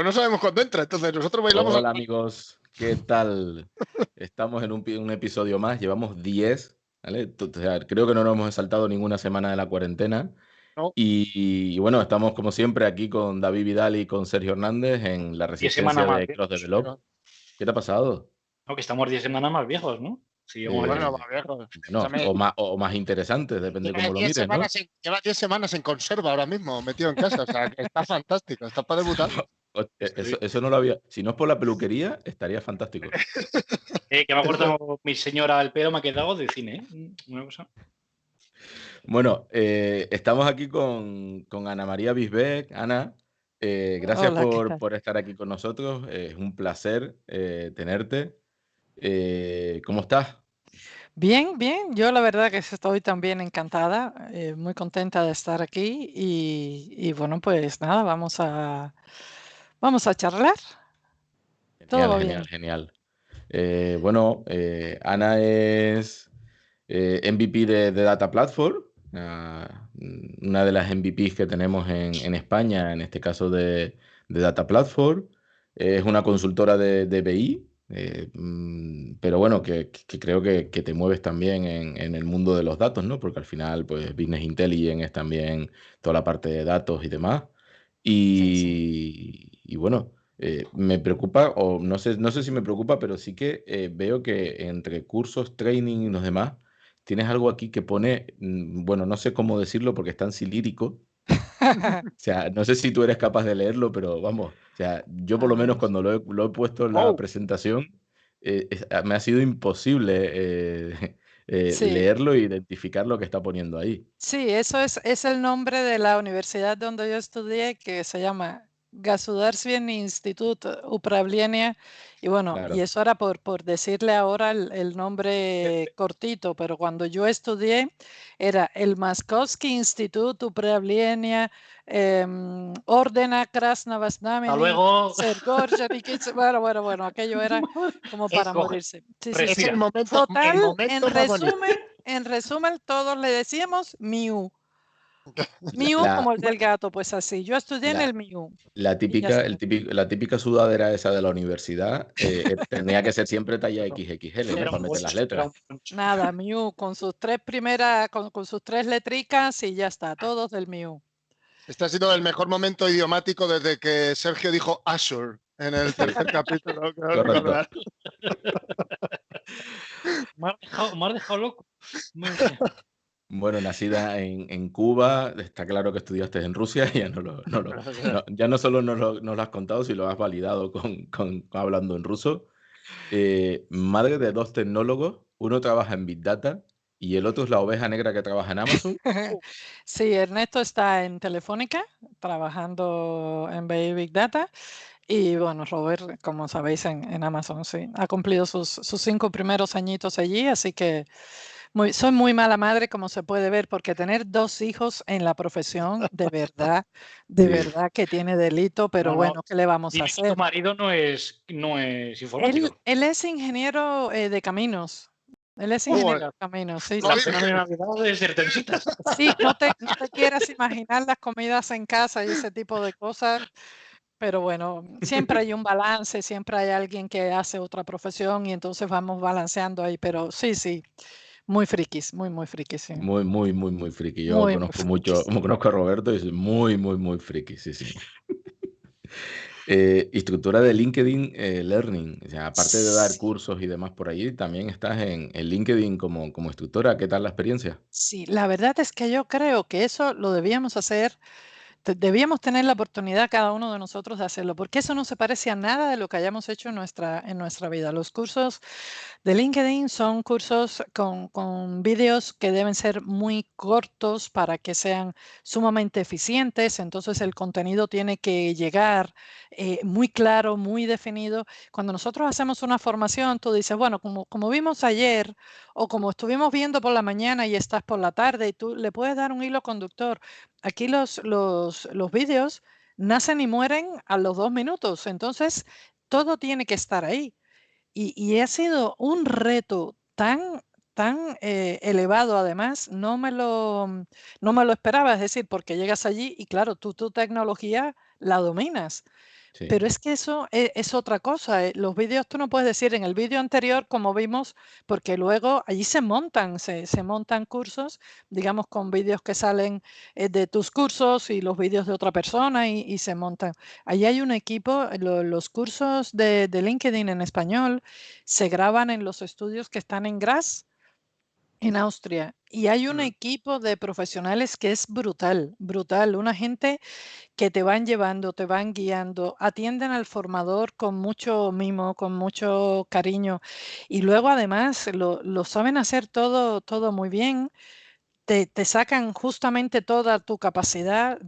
pero no sabemos cuándo entra. Entonces nosotros bailamos. Hola amigos, ¿qué tal? Estamos en un episodio más, llevamos 10, ¿vale? O sea, creo que no nos hemos saltado ninguna semana de la cuarentena. No, Y bueno, estamos como siempre aquí con David Vidal y con Sergio Hernández en la 10 semanas resistencia más de Cross viejos. Develop. ¿Qué te ha pasado? No, que estamos 10 semanas más viejos, ¿no? Si llevamos aquí. bueno, Eh, va, viejo. bueno, o más interesantes, depende Lleva cómo lo 10 mires, ¿no? semanas lleva 10 semanas en conserva ahora mismo, metido en casa. O sea, que está fantástico, está para debutar. Eso no lo había. Si no es por la peluquería, estaría fantástico. Que me ha cortado mi señora el pelo, me ha quedado de cine, ¿eh? Una cosa. Bueno, estamos aquí con Ana María Bisbec. Ana, gracias Hola, ¿qué tal? por estar aquí con nosotros. Es un placer tenerte. ¿Cómo estás? Bien, bien. Yo la verdad que estoy también encantada, muy contenta de estar aquí y bueno, pues nada, vamos a charlar. Todo Genial, va genial, bien. genial. Bueno, Ana es MVP de Data Platform, una de las MVPs que tenemos en España, en este caso de Data Platform. Es una consultora de BI, pero bueno, que creo que te mueves también en el mundo de los datos, ¿no? Porque al final, pues, Business Intelligence es también toda la parte de datos y demás. Sí, sí. Y bueno. Me preocupa, o no sé si me preocupa, pero sí que veo que entre cursos, training y los demás, tienes algo aquí que pone, bueno, no sé cómo decirlo porque es tan silírico. O sea, no sé si tú eres capaz de leerlo, pero vamos, o sea, yo por A lo menos ver. cuando lo he puesto en la Oh, presentación, me ha sido imposible Sí, leerlo e identificar lo que está poniendo ahí. sí, es el nombre de la universidad donde yo estudié, que se llama Государственный институт управления. Y bueno, y Claro. eso era por decirle ahora el nombre cortito, pero cuando yo estudié era el Moskovский институт управления Ordena Krasного Hasta Знамени luego. Sergorje. Bueno, aquello era como para Escoge. morirse. Sí, sí, es sí. el Respira. momento, Total, el momento más bonito. en resumen, todos le decíamos Miu. La, Miu la, como el del gato, pues así. Yo estudié en la, el Miu. La Y ya típica, está. la típica sudadera esa de la universidad tenía que ser siempre talla XXL, ¿no? Era Para un meter las poncho. Era letras. un poncho. Nada, Miu, con sus tres primeras, con sus tres letricas y ya está, todos del Miu. Este ha sido el mejor momento idiomático desde que Sergio dijo Azure en el Sí, tercer capítulo. Creo correcto. recordar. Me has dejado loco. Madre mía. Bueno, nacida en Cuba, está claro que estudiaste en Rusia, ya ya no solo nos lo has contado, sino lo has validado hablando en ruso. Madre de dos tecnólogos, uno trabaja en Big Data y el otro es la oveja negra que trabaja en Amazon. Sí, Ernesto está en Telefónica, trabajando en BI Big Data. Y bueno, Robert, como sabéis, en Amazon, sí, ha cumplido sus 5 primeros añitos allí, así que soy muy mala madre, como se puede ver, porque tener 2 hijos en la profesión, de Sí. verdad que tiene delito, pero No, no. bueno, ¿qué le vamos a Dile que tu hacer? marido no es informático. Él es ingeniero de caminos. Él es Oh, ingeniero de caminos, sí, no La sí, digas sí. cena de que- Navidad es de Ertensitas. Sí, no te quieras imaginar las comidas en casa y ese tipo de cosas, pero bueno, siempre hay un balance, siempre hay alguien que hace otra profesión y entonces vamos balanceando ahí, pero sí, sí, muy frikis, muy frikis, sí. Muy, muy, muy, muy friki. Yo Muy conozco mucho, frikis. conozco a Roberto y es muy, muy, muy friki, sí, sí. Instructora de LinkedIn Learning, o sea, aparte de dar Sí, cursos y demás por allí, también estás en LinkedIn como instructora. ¿Qué tal la experiencia? sí, la verdad es que yo creo que eso lo debíamos hacer. Debíamos tener la oportunidad cada uno de nosotros de hacerlo, porque eso no se parece a nada de lo que hayamos hecho en nuestra vida. Los cursos de LinkedIn son cursos con vídeos que deben ser muy cortos para que sean sumamente eficientes, entonces el contenido tiene que llegar muy claro, muy definido. Cuando nosotros hacemos una formación, tú dices, bueno, como vimos ayer o como estuvimos viendo por la mañana y estás por la tarde y tú le puedes dar un hilo conductor. Aquí los vídeos nacen y mueren a los 2 minutos, entonces todo tiene que estar ahí. Y ha sido un reto tan elevado, además, no me lo esperaba, es decir, porque llegas allí y claro, tú tu tecnología la dominas, Sí. Pero es que eso es otra cosa. Los vídeos tú no puedes decir en el vídeo anterior, como vimos, porque luego allí se montan cursos, digamos, con vídeos que salen de tus cursos y los vídeos de otra persona y se montan. Allí hay un equipo, los cursos de LinkedIn en español se graban en los estudios que están en Graz, en Austria. Y hay un equipo de profesionales que es brutal, brutal. Una gente que te van llevando, te van guiando, atienden al formador con mucho mimo, con mucho cariño. Y luego además lo saben hacer todo muy bien. Te sacan justamente toda tu capacidad,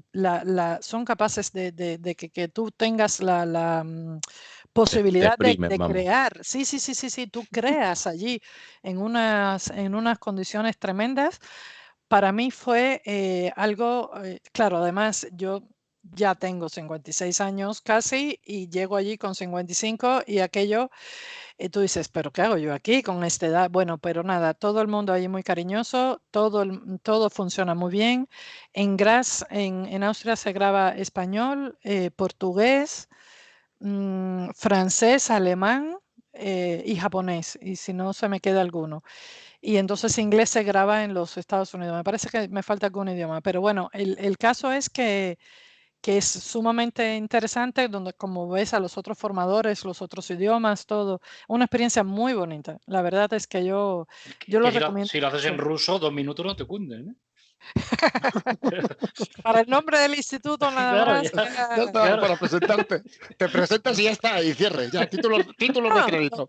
son capaces de que tú tengas la Te posibilidad de exprimen, vamos. crear. Sí, tú creas allí en unas condiciones tremendas. Para mí fue algo, claro, además yo ya tengo 56 años casi y llego allí con 55 y aquello, tú dices, pero ¿qué hago yo aquí con esta edad? Bueno, pero nada, todo el mundo allí muy cariñoso, todo funciona muy bien. En Graz, en Austria se graba español, portugués, francés, alemán y japonés, y si no se me queda alguno. Y entonces inglés se graba en los Estados Unidos. Me parece que me falta algún idioma, pero bueno, el caso es que es sumamente interesante, donde como ves a los otros formadores, los otros idiomas, todo, una experiencia muy bonita. La verdad es que yo lo recomiendo si lo haces en mucho. ruso, 2 minutos no te cunden, ¿eh? Para el nombre del instituto nada Claro, más. Ya está, claro. para presentarte. Te presentas y ya está, y cierre. Ya, título de No, crédito.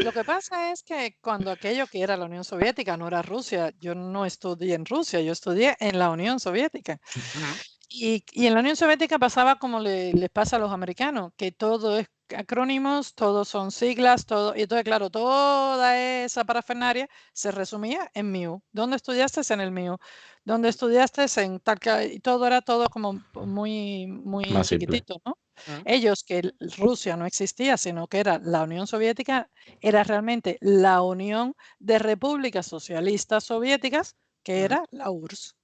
lo que pasa es que cuando aquello que era la Unión Soviética no era Rusia, yo no estudié en Rusia, yo estudié en la Unión Soviética. Y en la Unión Soviética pasaba como les pasa a los americanos, que todo es acrónimos, todos son siglas, todo, y entonces, claro, toda esa parafernaria se resumía en MIU. ¿Dónde estudiaste? En el MIU. ¿Dónde estudiaste? En tal, y todo era todo como muy, muy Más simple. chiquitito, ¿no? Ellos, que Rusia no existía, sino que era la Unión Soviética, era realmente la Unión de Repúblicas Socialistas Soviéticas, que era la URSS.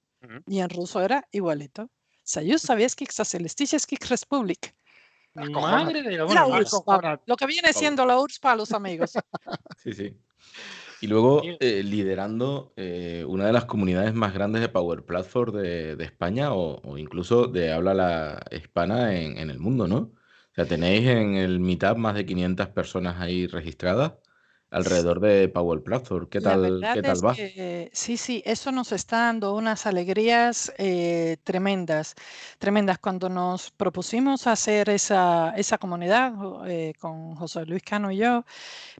Y en ruso era igualito. Союз Советских Социалистических Республик. Madre de la La buena. URSS, lo que viene siendo la URSS para los amigos. Sí, sí. Y luego Tío. liderando una de las comunidades más grandes de Power Platform de España o incluso de habla hispana en el mundo, ¿no? O sea, tenéis en el Meetup más de 500 personas ahí registradas alrededor de Power Platform. ¿Qué La tal verdad es va? que sí, eso nos está dando unas alegrías tremendas, tremendas. Cuando nos propusimos hacer esa comunidad con José Luis Cano y yo,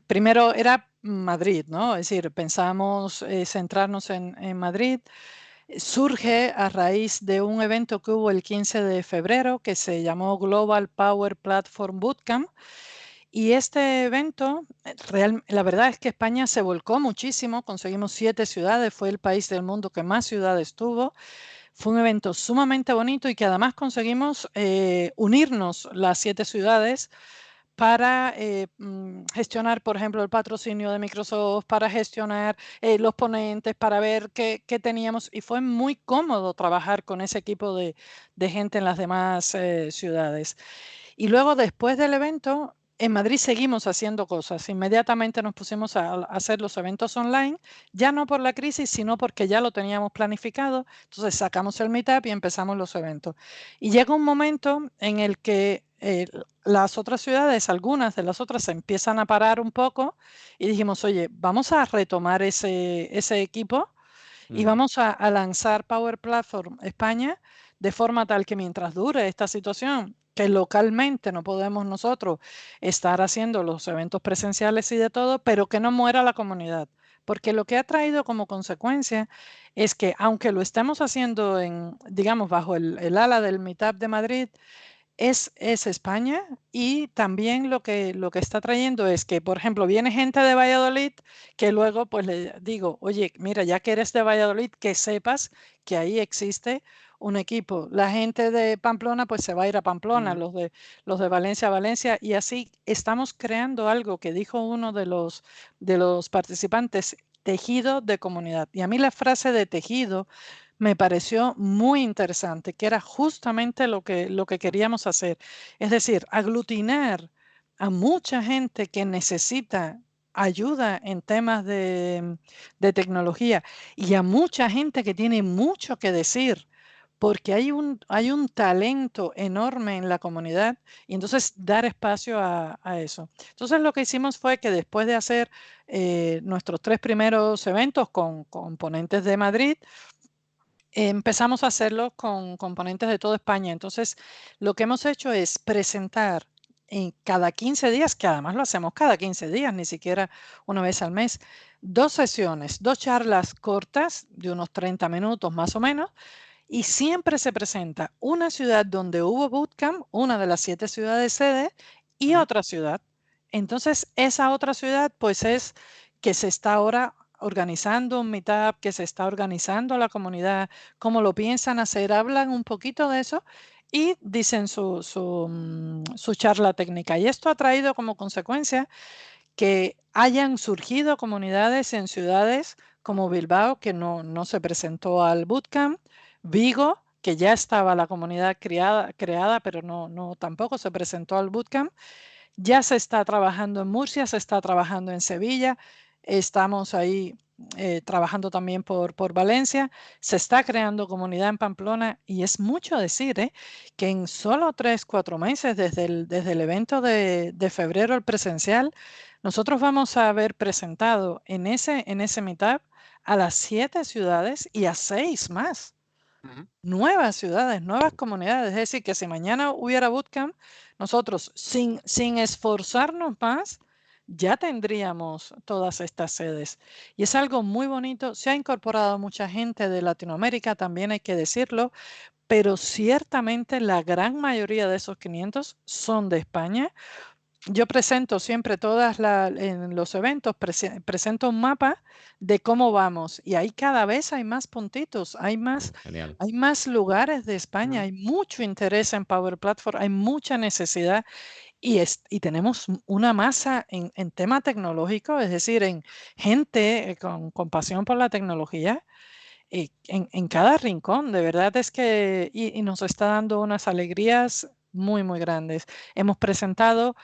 primero era Madrid, ¿no? Es decir, pensamos centrarnos en Madrid. Surge a raíz de un evento que hubo el 15 de febrero que se llamó Global Power Platform Bootcamp. Y este evento, la verdad es que España se volcó muchísimo, conseguimos 7 ciudades, fue el país del mundo que más ciudades tuvo. Fue un evento sumamente bonito y que además conseguimos unirnos las 7 ciudades para gestionar, por ejemplo, el patrocinio de Microsoft, para gestionar los ponentes, para ver qué teníamos. Y fue muy cómodo trabajar con ese equipo de gente en las demás ciudades. Y luego, después del evento, en Madrid seguimos haciendo cosas. Inmediatamente nos pusimos a hacer los eventos online, ya no por la crisis, sino porque ya lo teníamos planificado. Entonces sacamos el Meetup y empezamos los eventos. Y llega un momento en el que las otras ciudades, algunas de las otras, se empiezan a parar un poco y dijimos, oye, vamos a retomar ese equipo y vamos a lanzar Power Platform España de forma tal que mientras dure esta situación, que localmente no podemos nosotros estar haciendo los eventos presenciales y de todo, pero que no muera la comunidad. Porque lo que ha traído como consecuencia es que aunque lo estemos haciendo digamos, bajo el ala del Meetup de Madrid, es España y también lo que está trayendo es que, por ejemplo, viene gente de Valladolid que luego pues le digo, oye, mira, ya que eres de Valladolid, que sepas que ahí existe un equipo. La gente de Pamplona pues se va a ir a Pamplona, los de Valencia a Valencia y así estamos creando algo que dijo uno de los participantes, tejido de comunidad. Y a mí la frase de tejido me pareció muy interesante, que era justamente lo que queríamos hacer. Es decir, aglutinar a mucha gente que necesita ayuda en temas de tecnología y a mucha gente que tiene mucho que decir, porque hay un talento enorme en la comunidad y entonces dar espacio a eso. Entonces lo que hicimos fue que después de hacer nuestros 3 primeros eventos con ponentes de Madrid, empezamos a hacerlo con componentes de toda España. Entonces, lo que hemos hecho es presentar en cada 15 días, que además lo hacemos cada 15 días, ni siquiera una vez al mes, 2 sesiones, 2 charlas cortas de unos 30 minutos más o menos, y siempre se presenta una ciudad donde hubo bootcamp, una de las 7 ciudades sede, y otra ciudad. Entonces, esa otra ciudad, pues es que se está ahora organizando un meetup, que se está organizando la comunidad, cómo lo piensan hacer, hablan un poquito de eso y dicen su charla técnica. Y esto ha traído como consecuencia que hayan surgido comunidades en ciudades como Bilbao, que no se presentó al bootcamp, Vigo, que ya estaba la comunidad creada, pero no tampoco se presentó al bootcamp. Ya se está trabajando en Murcia, se está trabajando en Sevilla, estamos ahí trabajando también por Valencia, se está creando comunidad en Pamplona y es mucho decir que en solo 3, 4 meses desde el evento de febrero, el presencial, nosotros vamos a haber presentado en ese meetup a las 7 ciudades y a 6 más. Nuevas ciudades, nuevas comunidades. Es decir, que si mañana hubiera bootcamp, nosotros sin esforzarnos más, ya tendríamos todas estas sedes. Y es algo muy bonito. Se ha incorporado mucha gente de Latinoamérica, también hay que decirlo, pero ciertamente la gran mayoría de esos 500 son de España. Yo presento siempre en los eventos, presento un mapa de cómo vamos y ahí cada vez hay más puntitos, Genial. hay más lugares de España, hay mucho interés en Power Platform, hay mucha necesidad y tenemos una masa en tema tecnológico, es decir, en gente con pasión por la tecnología. En cada rincón, de verdad es que y nos está dando unas alegrías muy, muy grandes. Hemos presentado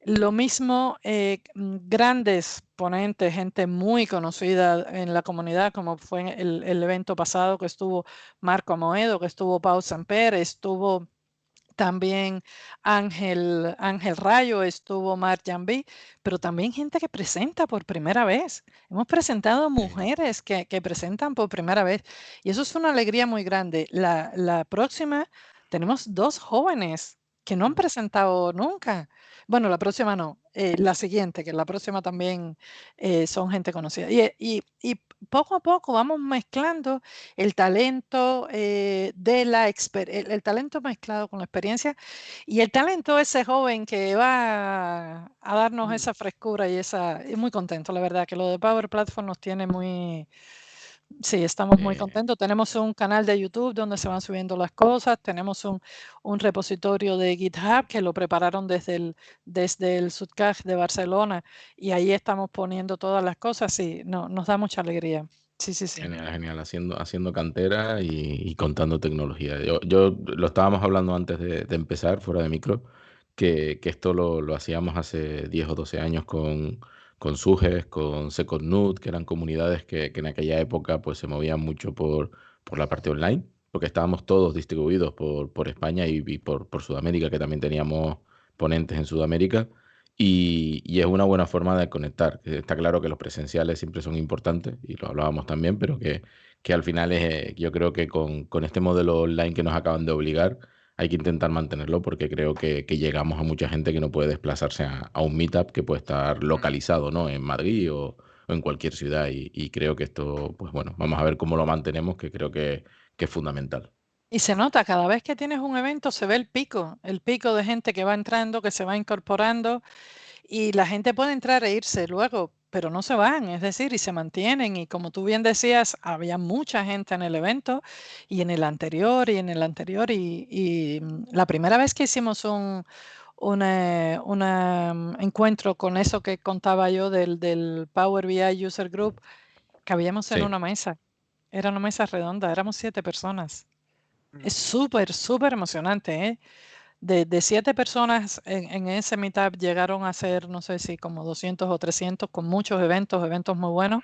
lo mismo, grandes ponentes, gente muy conocida en la comunidad, como fue en el evento pasado que estuvo Marco Amoedo, que estuvo Pau Samper, estuvo también Ángel Rayo, estuvo Marc Jambi, pero también gente que presenta por primera vez. Hemos presentado mujeres que presentan por primera vez y eso es una alegría muy grande. La próxima tenemos 2 jóvenes que no han presentado nunca. Bueno, la próxima no, la siguiente, que la próxima también son gente conocida. Y poco a poco vamos mezclando el talento el talento mezclado con la experiencia y el talento de ese joven que va a darnos esa frescura y muy contento, la verdad, que lo de Power Platform nos tiene sí, estamos muy contentos. Tenemos un canal de YouTube donde se van subiendo las cosas, tenemos un repositorio de GitHub que lo prepararon desde el Sudcaj de Barcelona y ahí estamos poniendo todas las cosas. Sí, nos da mucha alegría. Sí. Genial, genial, haciendo cantera y contando tecnología. Yo lo estábamos hablando antes de empezar, fuera de micro, que esto lo hacíamos hace 10 o 12 años con Suges, con Secondnut, que eran comunidades que en aquella época pues se movían mucho por la parte online, porque estábamos todos distribuidos por España y por Sudamérica, que también teníamos ponentes en Sudamérica. Y es una buena forma de conectar. Está claro que los presenciales siempre son importantes y lo hablábamos también, pero que al final yo creo que con este modelo online que nos acaban de obligar hay que intentar mantenerlo porque creo que llegamos a mucha gente que no puede desplazarse a un meetup que puede estar localizado, ¿no? En Madrid o en cualquier ciudad y creo que esto, pues bueno, vamos a ver cómo lo mantenemos, que creo que es fundamental. Y se nota, cada vez que tienes un evento se ve el pico de gente que va entrando, que se va incorporando y la gente puede entrar e irse luego, pero no se van, es decir, y se mantienen. Y como tú bien decías, había mucha gente en el evento y en el anterior y en el anterior. La primera vez que hicimos un encuentro con eso que contaba yo del Power BI User Group, cabíamos en Sí. una mesa. Era una mesa redonda, éramos 7 personas. Es Mm. súper, súper emocionante, ¿eh? De 7 personas en ese meetup llegaron a ser, no sé si como 200 o 300, con muchos eventos muy buenos.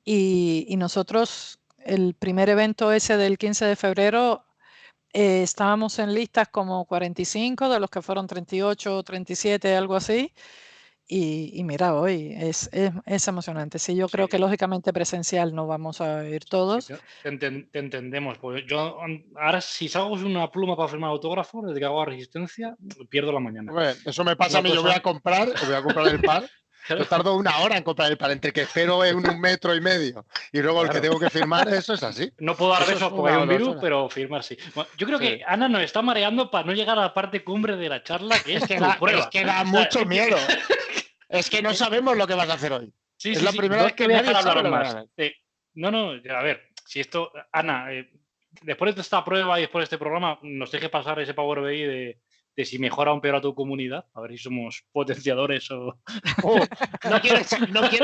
Y nosotros, el primer evento ese del 15 de febrero, estábamos en listas como 45, de los que fueron 38 o 37, algo así. Y mira, hoy es emocionante. Sí, yo creo que Sí, lógicamente presencial no vamos a ir sí, todos. te entendemos. Pues yo ahora si salgo sin una pluma para firmar autógrafos, desde que hago resistencia, pierdo la mañana. Bueno, eso me pasa a Una mí. Yo voy cosa, a comprar el par. Yo tardo 1 hora en comprar el par, entre que espero en 1,5 metros y luego el que claro. tengo que firmar, eso es así. No puedo dar Eso es besos porque hay una un virus, locura. pero firmar sí. Bueno, yo creo Sí. que Ana nos está mareando para no llegar a la parte cumbre de la charla, que es tu Es prueba. que da O sea, mucho miedo. Es que no sabemos lo que vas a hacer hoy. Sí, Es sí, la sí. primera No vez es que que voy a nadie dejar sabe hablar lo que vas a más. hacer. No, a ver, si esto, Ana, después de esta prueba y después de este programa, nos deje pasar ese Power BI de si mejora o empeora tu comunidad, a ver si somos potenciadores o... No quiero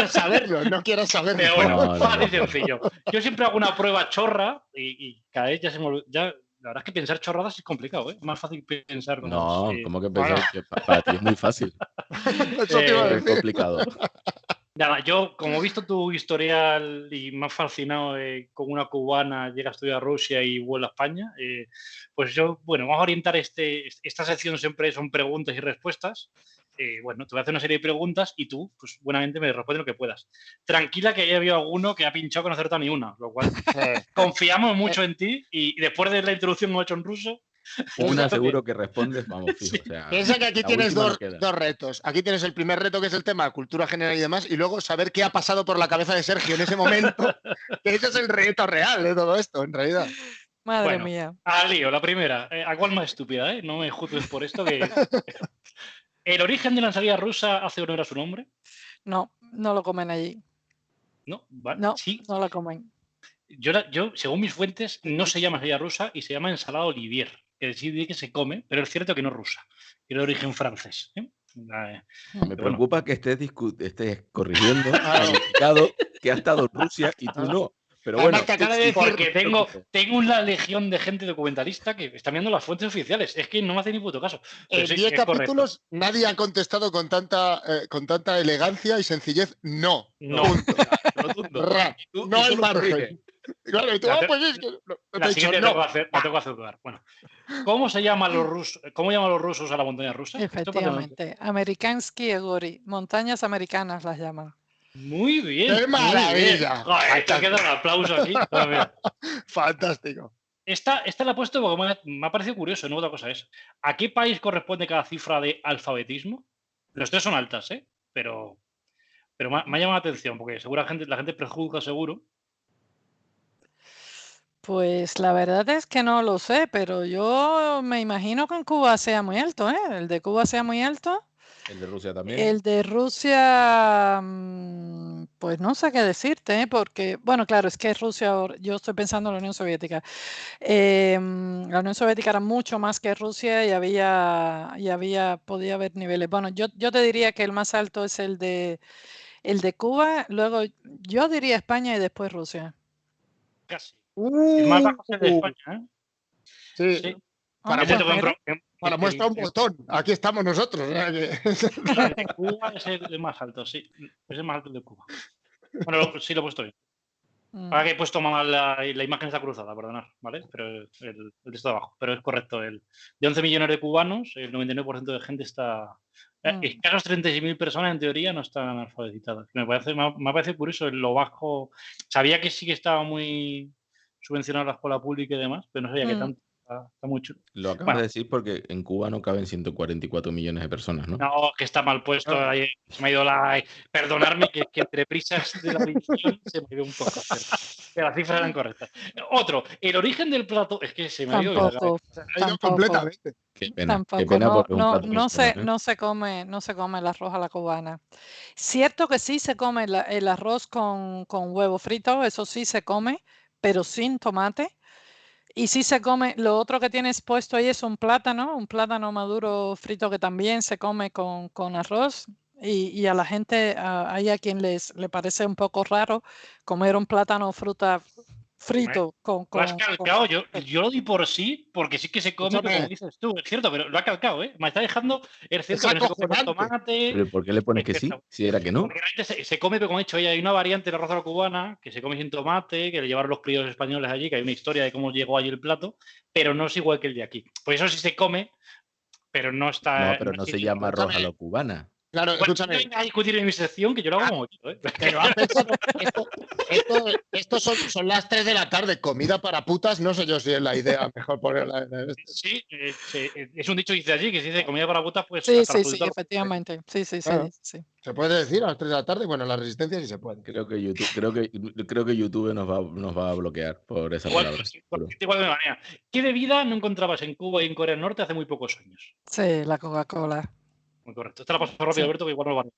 saberlo, no quiero saberlo. Pero bueno, No, no, fácil y no. sencillo. Yo siempre hago una prueba chorra y cada vez ya se me ya, la verdad es que pensar chorradas es complicado, ¿eh? Es más fácil pensar cosas. No, ¿cómo que Bueno. pensáis que para ti es muy fácil? Eso te iba a Es decir. complicado. Nada, yo, como he visto tu historial y me ha fascinado con una cubana, llega a estudiar a Rusia y vuelve a España, pues yo, bueno, vamos a orientar esta sección siempre son preguntas y respuestas. Bueno, te voy a hacer una serie de preguntas y tú, pues buenamente me respondes lo que puedas. Tranquila que haya habido alguno que ha pinchado que no ha acertado ni una, lo cual confiamos mucho en ti y después de la introducción que hemos hecho en ruso... Una seguro que respondes, vamos, fijo. O sea, Piensa que aquí la tienes última no dos queda. retos. Aquí tienes el primer reto, que es el tema de cultura general y demás, y luego saber qué ha pasado por la cabeza de Sergio en ese momento, que ese es el reto real de todo esto, en realidad. Madre Bueno, mía. al lío, la primera. ¿A cuál más estúpida, eh? No me juzgues por esto que... ¿El origen de la ensalada rusa hace honor a su nombre? No, no lo comen allí. No, vale. No, Sí. no lo comen. Yo, según mis fuentes, no se llama ensalada rusa y se llama ensalada Olivier, que sí dice que se come, pero es cierto que no es rusa. Tiene origen francés. Me preocupa que estés corrigiendo al invitado que ha estado en Rusia y tú no. Pero Además, bueno, te acaba de decir, porque tengo una legión de gente documentalista que está mirando las fuentes oficiales. Es que no me hace ni puto caso. en 10 capítulos nadie ha contestado con tanta elegancia y sencillez. No. No. Punto. rotundo. No hay margen. Claro, y tú, pues es que la siguiente no. la tengo que aceptar. Bueno, ¿cómo llaman los rusos a la montaña rusa? Efectivamente. Amerikansky Egori. Montañas americanas las llaman. Muy bien. ¡Qué maravilla! Joder, te ha quedado un aplauso aquí. Fantástico. Esta la he puesto porque me ha parecido curioso, no otra cosa es. ¿A qué país corresponde cada cifra de alfabetismo? Los tres son altas, ¿eh? Pero me ha llamado la atención porque la gente prejuzga seguro. Pues la verdad es que no lo sé, pero yo me imagino que en Cuba sea muy alto, ¿eh? El de Cuba sea muy alto. El de Rusia también. El de Rusia, pues no sé qué decirte, ¿eh? Porque, bueno, claro, es que Rusia, yo estoy pensando en la Unión Soviética. La Unión Soviética era mucho más que Rusia y podía haber niveles. Bueno, yo te diría que el más alto es el de Cuba, luego yo diría España y después Rusia. Casi. El más bajo es el de España, ¿eh? Sí. Para muestra un botón. Aquí estamos nosotros. En Cuba es el más alto, sí. Es el más alto de Cuba. Bueno, sí lo he puesto bien. Ahora que he puesto mal la imagen está cruzada, perdonad, ¿vale? Pero el de esto de abajo. Pero es correcto. De 11 millones de cubanos, el 99% de gente está... Escasos 36.000 personas, en teoría, no están alfabetizadas. Me ha parecido curioso lo bajo. Sabía que sí que estaba muy subvencionada la escuela pública y demás, pero no sabía que tanto. Está muy chulo. Lo acabas de decir porque en Cuba no caben 144 millones de personas, ¿no? No, que está mal puesto. Ahí, se me ha ido la... Perdonadme que entre prisas de la edición se me ha ido un poco. Pero las cifras eran correctas. Otro, el origen del plato... Es que se me ha ido... completamente. Qué pena. Tampoco, Qué pena porque es un plato no se come el arroz a la cubana. Cierto que sí se come el arroz con huevo frito, eso sí se come, pero sin tomate. Y sí se come, lo otro que tienes puesto ahí es un plátano maduro frito que también se come con arroz. Y a la gente, hay a quien le parece un poco raro comer un plátano fruta frito con... Lo has calcado, yo lo di por sí, porque sí que se come, como dices tú, es cierto, pero lo ha calcado, ¿eh? Me está dejando, es cierto que no se come con tomate. ¿Pero por qué le pones que sí? Si era que no. Porque realmente se come, pero como he dicho, hay una variante de la arroz a la cubana que se come sin tomate, que le llevaron los críos españoles allí, que hay una historia de cómo llegó allí el plato, pero no es igual que el de aquí. Pues eso sí se come, pero no está... No, pero no se llama arroz a la cubana. Claro, Bueno, escúchame. no venga a discutir en mi sección, que yo lo hago como quiero, ¿eh? Pero has pensado, esto son las 3 de la tarde, comida para putas, no sé yo si es la idea mejor ponerla en esto. Sí, es un dicho que dice allí, que si dice comida para putas, pues... Sí, efectivamente. Sí. ¿Se puede decir a las 3 de la tarde? Bueno, en la Resistencia sí se puede. Creo que YouTube nos va a bloquear por esa palabra. Igual de manera. ¿Qué bebida no encontrabas en Cuba y en Corea del Norte hace muy pocos años? Sí, la Coca-Cola. Muy correcto. Esta la paso rápido, sí. Alberto, que igual no lo van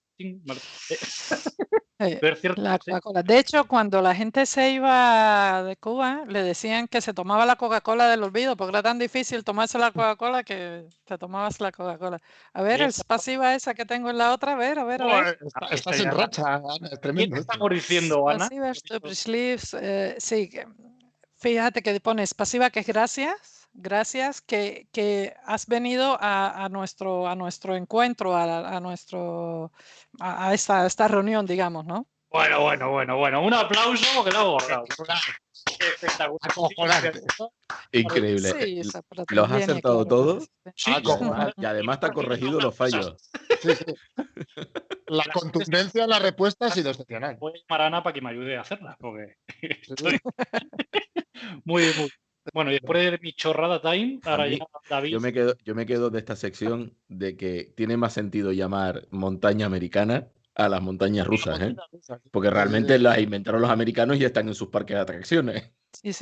a la Coca-Cola. De hecho, cuando la gente se iba de Cuba, le decían que se tomaba la Coca-Cola del olvido, porque era tan difícil tomarse la Coca-Cola que te tomabas la Coca-Cola. A ver, es pasiva esa que tengo en la otra, a ver. Estás en racha, Ana, es tremendo. ¿Qué estamos diciendo, Ana? Pasiva, sí, fíjate que pones pasiva, que es gracias que has venido a nuestro encuentro, a esta reunión, digamos, ¿no? Bueno. Un aplauso porque lo hago borrado. Espectacular. Increíble. Sí, ¿los has acertado todos? Sí. Y además te ha corregido los fallos. Sí. La contundencia en la respuesta ha sido excepcional. Voy a llamar a Ana para que me ayude a hacerla, porque estoy... muy. Bueno, y después de mi chorrada time, ahora ya David... Yo me quedo de esta sección de que tiene más sentido llamar montaña americana a las montañas rusas, ¿eh? Porque realmente las inventaron los americanos y están en sus parques de atracciones. Sí. A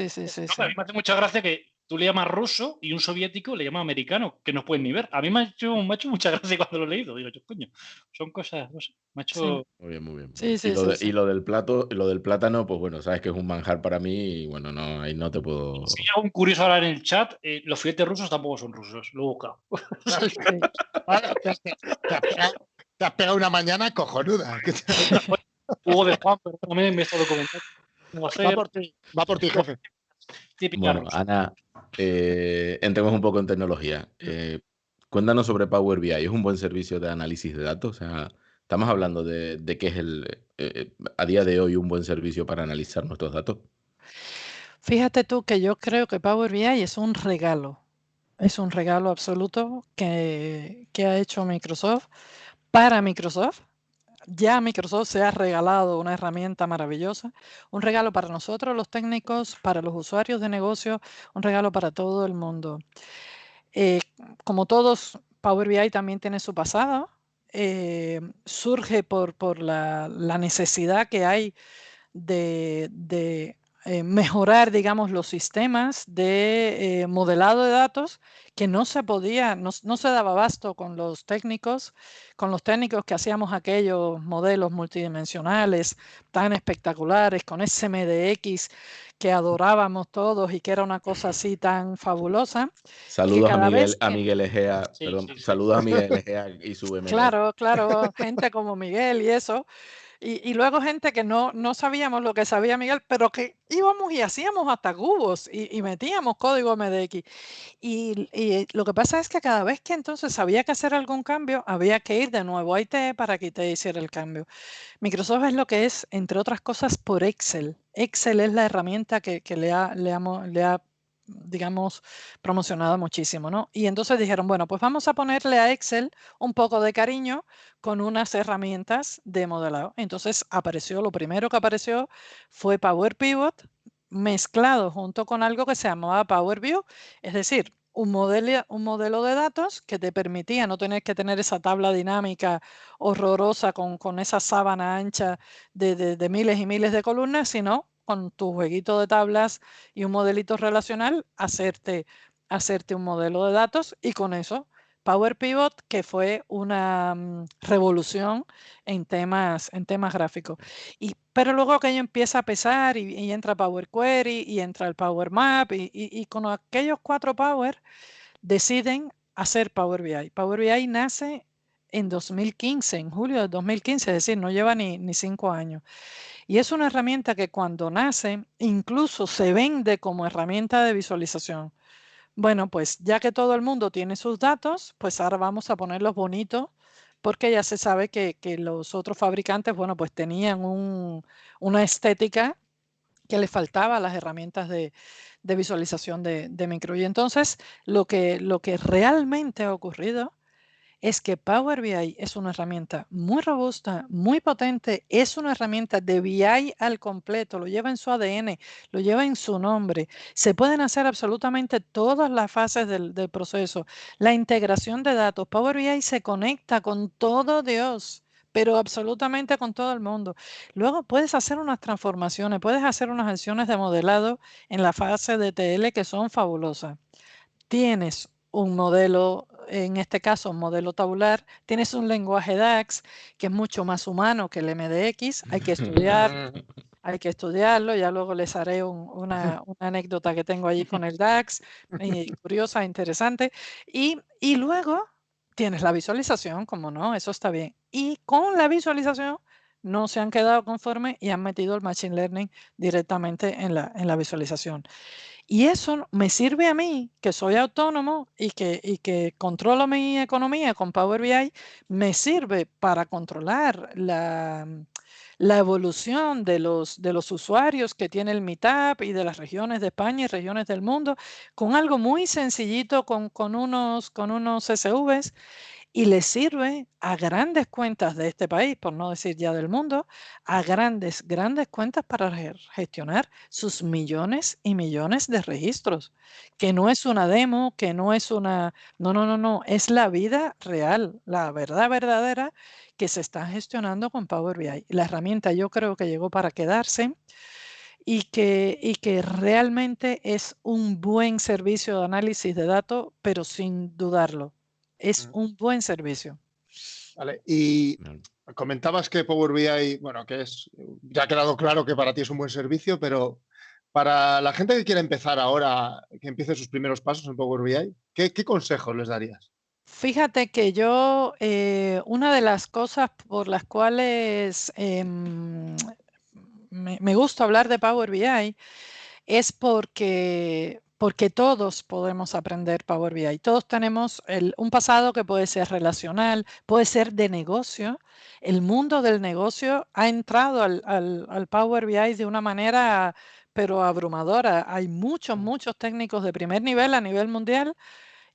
mí me hace mucha gracia que tú le llamas ruso y un soviético le llama americano, que no pueden ni ver. A mí me ha hecho mucha gracia cuando lo he leído. Digo, coño, son cosas, no sé, me ha hecho... Sí. Muy bien. Sí. Y lo del plátano, pues bueno, sabes que es un manjar para mí y bueno, no, ahí no te puedo... Si hay algún curioso ahora en el chat, los filetes rusos tampoco son rusos, lo he buscado. Te has pegado una mañana cojonuda. Hugo de Juan, pero también me he estado comentando. Va por ti, jefe. Bueno, Ana, entremos un poco en tecnología. Cuéntanos sobre Power BI. ¿Es un buen servicio de análisis de datos? O sea, estamos hablando de qué es a día de hoy un buen servicio para analizar nuestros datos. Fíjate tú que yo creo que Power BI es un regalo. Es un regalo absoluto que ha hecho Microsoft para Microsoft. Ya Microsoft se ha regalado una herramienta maravillosa, un regalo para nosotros los técnicos, para los usuarios de negocio, un regalo para todo el mundo. Como todos, Power BI también tiene su pasado. Surge por la necesidad que hay de mejorar, digamos, los sistemas de modelado de datos que no se podía, no se daba abasto con los técnicos que hacíamos aquellos modelos multidimensionales tan espectaculares, con SMDX que adorábamos todos y que era una cosa así tan fabulosa. Saludos a Miguel Egea, saludos a Miguel Egea y su ML. Claro, gente como Miguel y eso. Y luego gente que no sabíamos lo que sabía Miguel, pero que íbamos y hacíamos hasta cubos y metíamos código MDX. Y lo que pasa es que cada vez que entonces había que hacer algún cambio, había que ir de nuevo a IT para que te hiciera el cambio. Microsoft es lo que es, entre otras cosas, por Excel. Excel es la herramienta que le ha digamos, promocionado muchísimo, ¿no? Y entonces dijeron, bueno, pues vamos a ponerle a Excel un poco de cariño con unas herramientas de modelado. Entonces lo primero que apareció fue Power Pivot mezclado junto con algo que se llamaba Power View, es decir, un modelo de datos que te permitía no tener que tener esa tabla dinámica horrorosa con esa sábana ancha de miles y miles de columnas, sino con tu jueguito de tablas y un modelito relacional, hacerte un modelo de datos y con eso Power Pivot, que fue una revolución en temas gráficos. Pero luego aquello empieza a pesar y entra Power Query y entra el Power Map y con aquellos 4 Power deciden hacer Power BI. Power BI nace en 2015, en julio de 2015, es decir, no lleva ni 5 años. Y es una herramienta que cuando nace, incluso se vende como herramienta de visualización. Bueno, pues ya que todo el mundo tiene sus datos, pues ahora vamos a ponerlos bonitos, porque ya se sabe que los otros fabricantes, bueno, pues tenían una estética que le faltaba a las herramientas de visualización de micro. Y entonces lo que realmente ha ocurrido es que Power BI es una herramienta muy robusta, muy potente, es una herramienta de BI al completo, lo lleva en su ADN, lo lleva en su nombre. Se pueden hacer absolutamente todas las fases del proceso. La integración de datos, Power BI se conecta con todo Dios, pero absolutamente con todo el mundo. Luego puedes hacer unas transformaciones, puedes hacer unas acciones de modelado en la fase de TL que son fabulosas. Tienes un modelo, en este caso un modelo tabular, tienes un lenguaje DAX que es mucho más humano que el MDX, hay que estudiarlo, ya luego les haré una anécdota que tengo allí con el DAX, curiosa, interesante, y luego tienes la visualización, como no, eso está bien, y con la visualización no se han quedado conformes y han metido el Machine Learning directamente en la visualización. Y eso me sirve a mí, que soy autónomo y que controlo mi economía con Power BI, me sirve para controlar la evolución de los usuarios que tiene el Meetup y de las regiones de España y regiones del mundo, con algo muy sencillito, con unos SVs, y le sirve a grandes cuentas de este país, por no decir ya del mundo, a grandes cuentas para gestionar sus millones y millones de registros, que no es una demo, que no es una... No, es la vida real, la verdad verdadera que se está gestionando con Power BI. La herramienta yo creo que llegó para quedarse y que realmente es un buen servicio de análisis de datos, pero sin dudarlo. Es un buen servicio. Vale, y comentabas que Power BI, bueno, ya ha quedado claro que para ti es un buen servicio, pero para la gente que quiere empezar ahora, que empiece sus primeros pasos en Power BI, ¿qué consejos les darías? Fíjate que yo, una de las cosas por las cuales me gusta hablar de Power BI es porque todos podemos aprender Power BI. Todos tenemos un pasado que puede ser relacional, puede ser de negocio. El mundo del negocio ha entrado al Power BI de una manera, pero abrumadora. Hay muchos técnicos de primer nivel a nivel mundial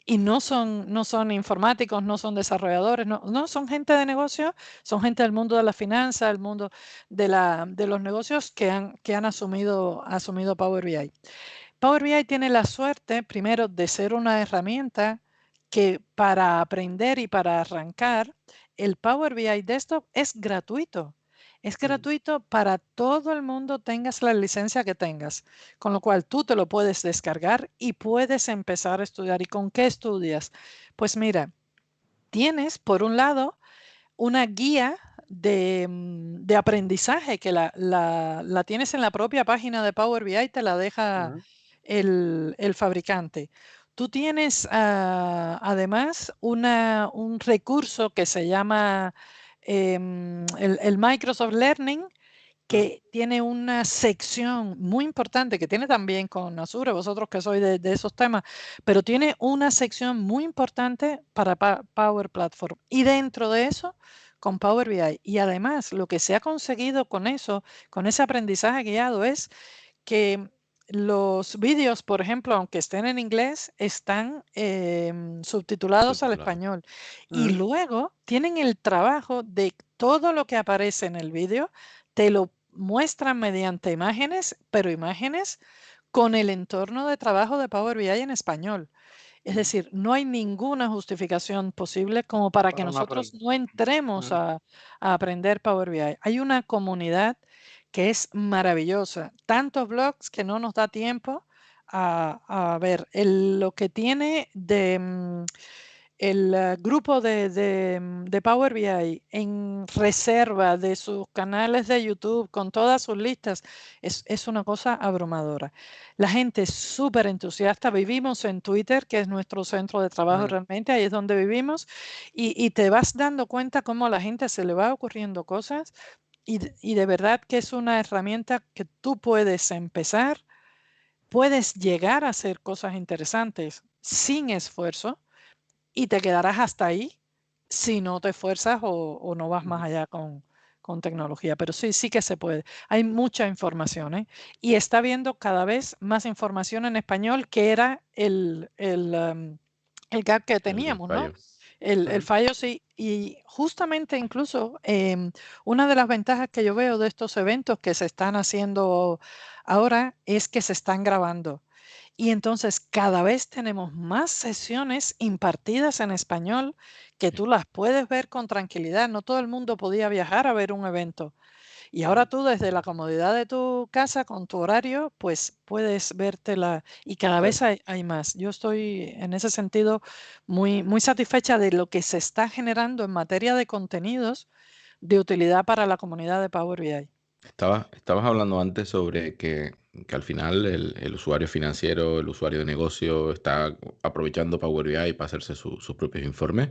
y no son informáticos, no son desarrolladores, no son gente de negocio, son gente del mundo de la finanza, del mundo de los negocios que han asumido Power BI. Power BI tiene la suerte, primero, de ser una herramienta que para aprender y para arrancar, el Power BI Desktop es gratuito. Es gratuito para todo el mundo, tengas la licencia que tengas, con lo cual tú te lo puedes descargar y puedes empezar a estudiar. ¿Y con qué estudias? Pues mira, tienes por un lado una guía de aprendizaje que la tienes en la propia página de Power BI, te la deja el fabricante. Tú tienes además un recurso que se llama el Microsoft Learning, que tiene una sección muy importante, que tiene también con Azure, vosotros que sois de esos temas, pero tiene una sección muy importante para Power Platform. Y dentro de eso, con Power BI. Y además, lo que se ha conseguido con eso, con ese aprendizaje guiado, es que los vídeos, por ejemplo, aunque estén en inglés, están subtitulados al español. Y luego tienen el trabajo de todo lo que aparece en el vídeo, te lo muestran mediante imágenes, pero imágenes con el entorno de trabajo de Power BI en español. Es decir, no hay ninguna justificación posible como para que nosotros no entremos a aprender Power BI. Hay una comunidad que es maravillosa. Tantos blogs que no nos da tiempo a ver. Lo que tiene grupo de Power BI en reserva de sus canales de YouTube con todas sus listas es una cosa abrumadora. La gente es súper entusiasta. Vivimos en Twitter, que es nuestro centro de trabajo realmente, ahí es donde vivimos, y te vas dando cuenta cómo a la gente se le va ocurriendo cosas y de verdad que es una herramienta que tú puedes empezar, puedes llegar a hacer cosas interesantes sin esfuerzo y te quedarás hasta ahí si no te esfuerzas o no vas más allá con tecnología. Pero sí que se puede. Hay mucha información, ¿eh? Y está habiendo cada vez más información en español, que era el gap que teníamos, ¿no? El fallo, sí. Y justamente incluso una de las ventajas que yo veo de estos eventos que se están haciendo ahora es que se están grabando. Y entonces cada vez tenemos más sesiones impartidas en español que tú las puedes ver con tranquilidad. No todo el mundo podía viajar a ver un evento. Y ahora tú desde la comodidad de tu casa, con tu horario, pues puedes vértela y cada vez hay más. Yo estoy en ese sentido muy, muy satisfecha de lo que se está generando en materia de contenidos de utilidad para la comunidad de Power BI. Estabas hablando antes sobre que al final el usuario financiero, el usuario de negocio está aprovechando Power BI para hacerse sus propios informes.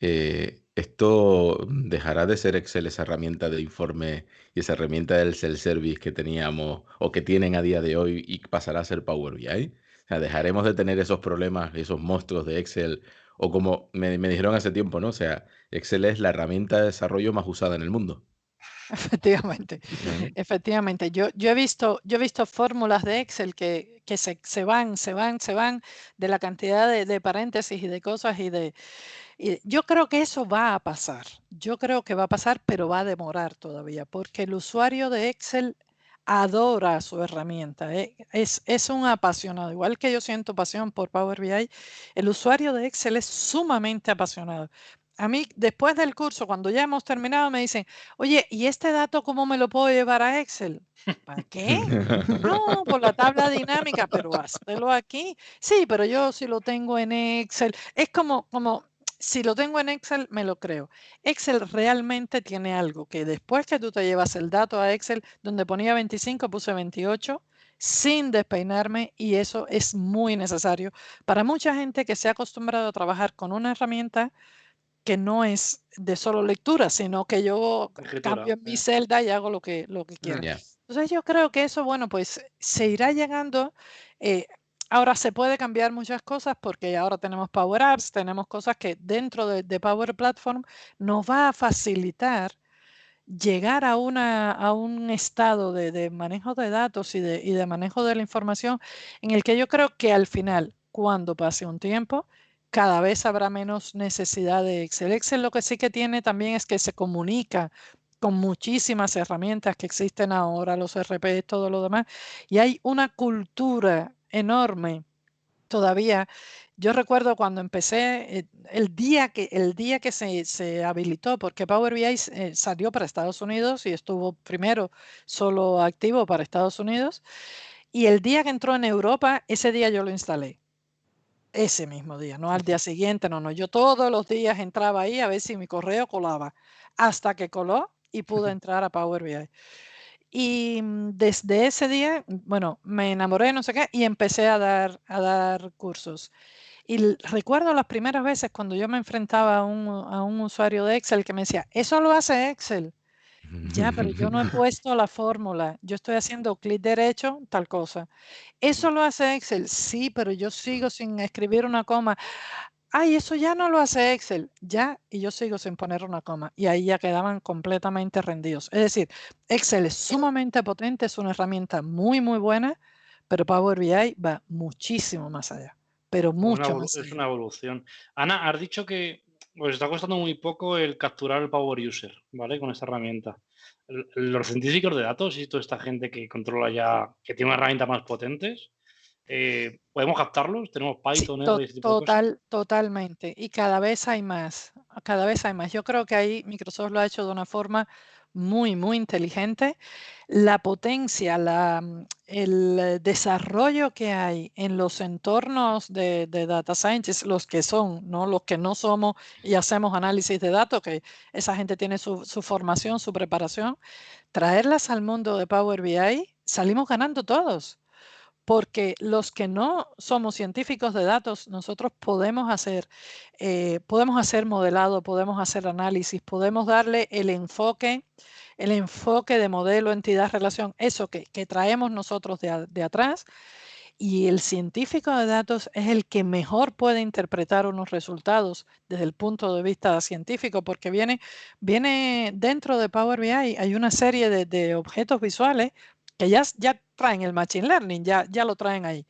¿Esto dejará de ser Excel esa herramienta de informe y esa herramienta del self-service que teníamos o que tienen a día de hoy y pasará a ser Power BI? O sea, ¿dejaremos de tener esos problemas, esos monstruos de Excel? O como me dijeron hace tiempo, ¿no? O sea, Excel es la herramienta de desarrollo más usada en el mundo. Efectivamente, efectivamente. Yo he visto fórmulas de Excel que se van de la cantidad de paréntesis y de cosas y yo creo que eso va a pasar. Yo creo que va a pasar, pero va a demorar todavía, porque el usuario de Excel adora su herramienta. Es un apasionado. Igual que yo siento pasión por Power BI, el usuario de Excel es sumamente apasionado. A mí, después del curso, cuando ya hemos terminado, me dicen, oye, ¿y este dato cómo me lo puedo llevar a Excel? ¿Para qué? No, por la tabla dinámica, pero háztelo aquí. Sí, pero yo si lo tengo en Excel, es como si lo tengo en Excel, me lo creo. Excel realmente tiene algo que después que tú te llevas el dato a Excel, donde ponía 25, puse 28, sin despeinarme, y eso es muy necesario para mucha gente que se ha acostumbrado a trabajar con una herramienta que no es de solo lectura, sino que yo cambio en mi celda y hago lo que quiera. Entonces yo creo que eso, bueno, pues se irá llegando. Ahora se puede cambiar muchas cosas porque ahora tenemos Power Apps, tenemos cosas que dentro de Power Platform nos va a facilitar llegar a un estado de manejo de datos y de manejo de la información en el que yo creo que al final, cuando pase un tiempo, cada vez habrá menos necesidad de Excel. Excel lo que sí que tiene también es que se comunica con muchísimas herramientas que existen ahora, los RP, todo lo demás, y hay una cultura enorme todavía. Yo recuerdo cuando empecé, el día que se habilitó, porque Power BI salió para Estados Unidos y estuvo primero solo activo para Estados Unidos, y el día que entró en Europa, ese día yo lo instalé. Ese mismo día, no al día siguiente, no. Yo todos los días entraba ahí a ver si mi correo colaba, hasta que coló y pude entrar a Power BI. Y desde ese día, bueno, me enamoré, no sé qué, y empecé a dar cursos. Y recuerdo las primeras veces cuando yo me enfrentaba a un usuario de Excel que me decía, eso lo hace Excel. Ya, pero yo no he puesto la fórmula. Yo estoy haciendo clic derecho, tal cosa. Eso lo hace Excel. Sí, pero yo sigo sin escribir una coma. Ay, eso ya no lo hace Excel. Ya, y yo sigo sin poner una coma. Y ahí ya quedaban completamente rendidos. Es decir, Excel es sumamente potente, es una herramienta muy, muy buena, pero Power BI va muchísimo más allá. Pero mucho más allá. Es una evolución. Ana, has dicho que os está costando muy poco el capturar el Power User, ¿vale? Con esta herramienta. Los científicos de datos y toda esta gente que controla ya, que tiene una herramienta más potentes, ¿podemos captarlos? ¿Tenemos Python, R y ese tipo de cosas? Totalmente. Y cada vez hay más. Cada vez hay más. Yo creo que ahí Microsoft lo ha hecho de una forma muy, muy inteligente. La potencia, desarrollo que hay en los entornos de data scientists, los que son, ¿no? Los que no somos y hacemos análisis de datos, que esa gente tiene su formación, su preparación, traerlas al mundo de Power BI, salimos ganando todos. Porque los que no somos científicos de datos, nosotros podemos hacer modelado, podemos hacer análisis, podemos darle el enfoque de modelo, entidad, relación, eso que traemos nosotros de atrás. Y el científico de datos es el que mejor puede interpretar unos resultados desde el punto de vista científico, porque viene dentro de Power BI, hay una serie de objetos visuales que ya traen el Machine Learning, ya lo traen ahí.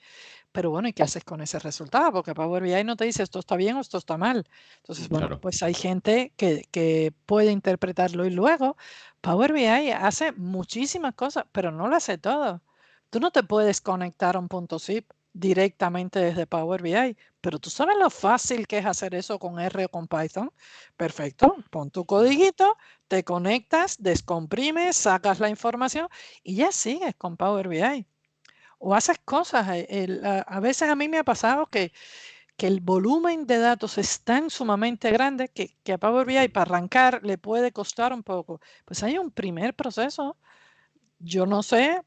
Pero bueno, ¿y qué haces con ese resultado? Porque Power BI no te dice esto está bien o esto está mal. Entonces, bueno, Claro. pues hay gente que puede interpretarlo y luego Power BI hace muchísimas cosas, pero no lo hace todo. Tú no te puedes conectar a un punto zip directamente desde Power BI, pero tú sabes lo fácil que es hacer eso con R o con Python. Perfecto, pon tu codiguito, te conectas, descomprimes, sacas la información y ya sigues con Power BI. O haces cosas. A veces a mí me ha pasado que el volumen de datos es tan sumamente grande que a Power BI para arrancar le puede costar un poco. Pues hay un primer proceso. Yo no sé,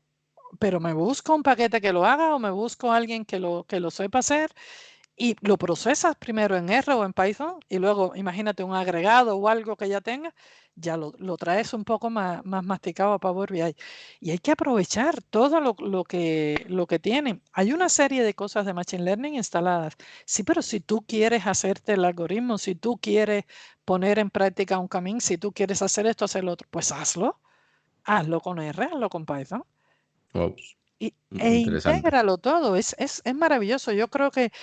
pero me busco un paquete que lo haga o me busco a alguien que lo sepa hacer y lo procesas primero en R o en Python y luego imagínate un agregado o algo que ya tenga, ya lo traes un poco más masticado a Power BI. Y hay que aprovechar todo lo que tiene. Hay una serie de cosas de Machine Learning instaladas. Sí, pero si tú quieres hacerte el algoritmo, si tú quieres poner en práctica un camino, si tú quieres hacer esto, hacer lo otro, pues hazlo. Hazlo con R, hazlo con Python. Wow. E Interesante. intégralo todo, es maravilloso. Yo creo que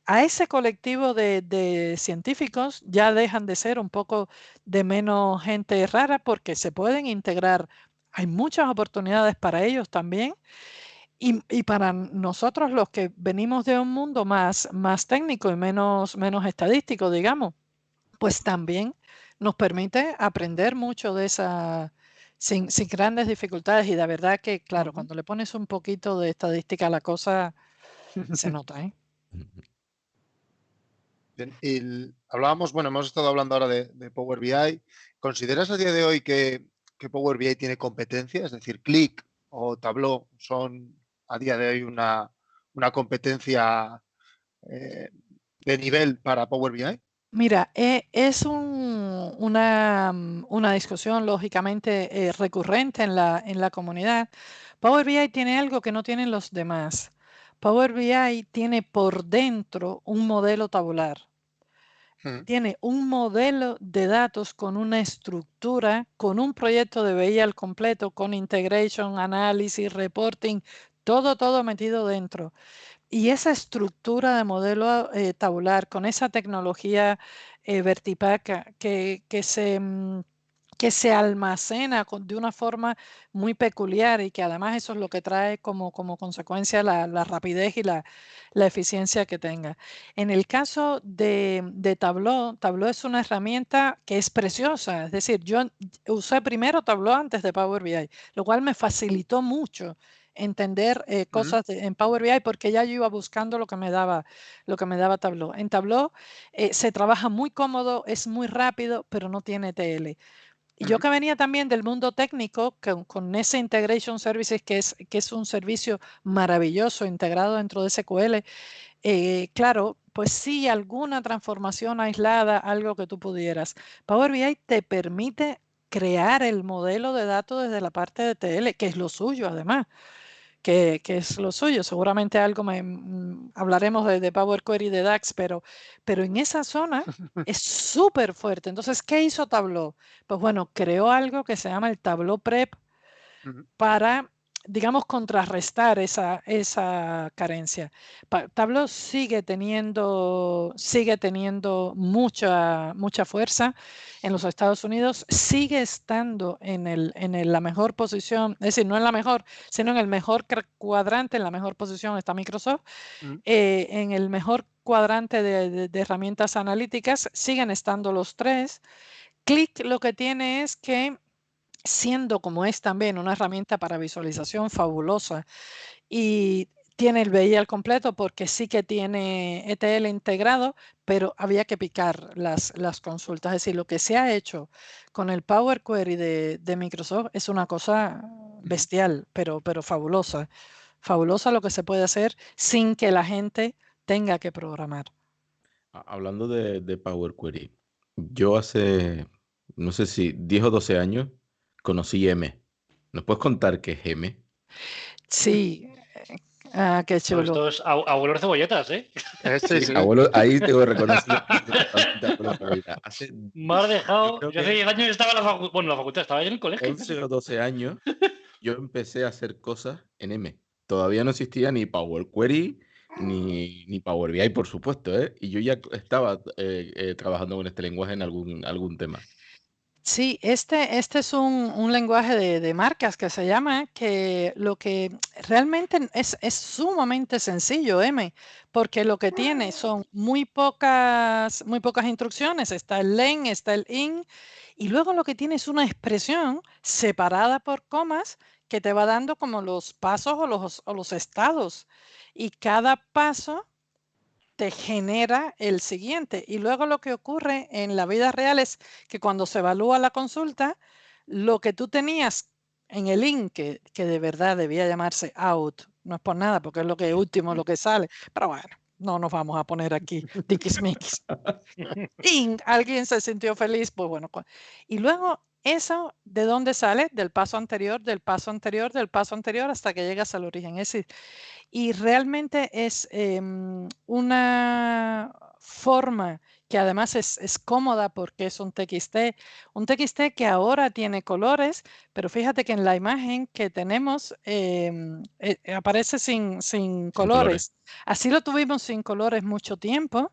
a ese colectivo de científicos ya dejan de ser un poco de menos gente rara porque se pueden integrar. Hay muchas oportunidades para ellos también y para nosotros los que venimos de un mundo más técnico y menos estadístico, digamos, pues también nos permite aprender mucho de esa, sin grandes dificultades. Y de verdad que, claro, cuando le pones un poquito de estadística a la cosa, se nota, ¿eh? Bien, hablábamos, bueno, hemos estado hablando ahora de Power BI. ¿Consideras a día de hoy que Power BI tiene competencia? Es decir, Click o Tableau son a día de hoy una competencia de nivel para Power BI. Mira, es una discusión lógicamente recurrente en la comunidad. Power BI tiene algo que no tienen los demás. Power BI tiene por dentro un modelo tabular. Tiene un modelo de datos con una estructura, con un proyecto de BI al completo, con integration, análisis, reporting, todo metido dentro. Y esa estructura de modelo tabular, con esa tecnología Vertipaca que se almacena de una forma muy peculiar y que además eso es lo que trae como consecuencia la rapidez y la eficiencia que tenga. En el caso de Tableau, Tableau es una herramienta que es preciosa. Es decir, yo usé primero Tableau antes de Power BI, lo cual me facilitó mucho entender cosas en Power BI porque ya yo iba buscando lo que me daba Tableau. En Tableau se trabaja muy cómodo, es muy rápido, pero no tiene TL. Y yo que venía también del mundo técnico, con ese Integration Services, que es un servicio maravilloso integrado dentro de SQL, claro, pues sí, alguna transformación aislada, algo que tú pudieras. Power BI te permite crear el modelo de datos desde la parte de TL, que es lo suyo además. Que es lo suyo. Seguramente algo hablaremos de Power Query de DAX, pero en esa zona es súper fuerte. Entonces, ¿qué hizo Tableau? Pues bueno, creó algo que se llama el Tableau Prep para, digamos, contrarrestar esa carencia. Tableau sigue teniendo mucha fuerza en los Estados Unidos, sigue estando en la mejor posición, es decir, no en la mejor, sino en el mejor cuadrante, en la mejor posición está Microsoft, en el mejor cuadrante de herramientas analíticas siguen estando los tres. Click lo que tiene es que siendo como es también una herramienta para visualización fabulosa, y tiene el BI al completo porque sí que tiene ETL integrado, pero había que picar las consultas. Es decir, lo que se ha hecho con el Power Query de Microsoft es una cosa bestial, pero fabulosa. Fabulosa lo que se puede hacer sin que la gente tenga que programar. Hablando de Power Query, yo hace, no sé si 10 o 12 años, conocí M. ¿Nos puedes contar qué es M? Sí, qué Pues chulo. esto es abuelo cebolletas, ¿eh? Sí. Abuelo, ahí tengo que reconocer totalmente abuelo cebolleta. Hace, Me has dejado. creo Yo hace que 10 años estaba en la facultad. Bueno, en la facultad, estaba yo en el colegio. 11 o 12 años, yo empecé a hacer cosas en M. Todavía no existía ni Power Query ni Power BI, por supuesto, ¿eh? Y yo ya estaba trabajando con este lenguaje en algún tema. Sí, este es un lenguaje de marcas que se llama, que lo que realmente es sumamente sencillo, M, porque lo que tiene son muy pocas instrucciones. Está el len, está el in, y luego lo que tiene es una expresión separada por comas que te va dando como los pasos o los estados. Y cada paso te genera el siguiente. Y luego lo que ocurre en la vida real es que cuando se evalúa la consulta, lo que tú tenías en el in, que de verdad debía llamarse out, no es por nada, porque es lo que último, lo que sale, pero bueno, no nos vamos a poner aquí tiquismiquis. In, alguien se sintió feliz, pues bueno. Y luego eso, ¿de dónde sale? Del paso anterior, del paso anterior, del paso anterior, hasta que llegas al origen. Es decir, y realmente es una forma que además es cómoda porque es un TXT que ahora tiene colores, pero fíjate que en la imagen que tenemos aparece sin Sin colores. colores. Así lo tuvimos sin colores mucho tiempo.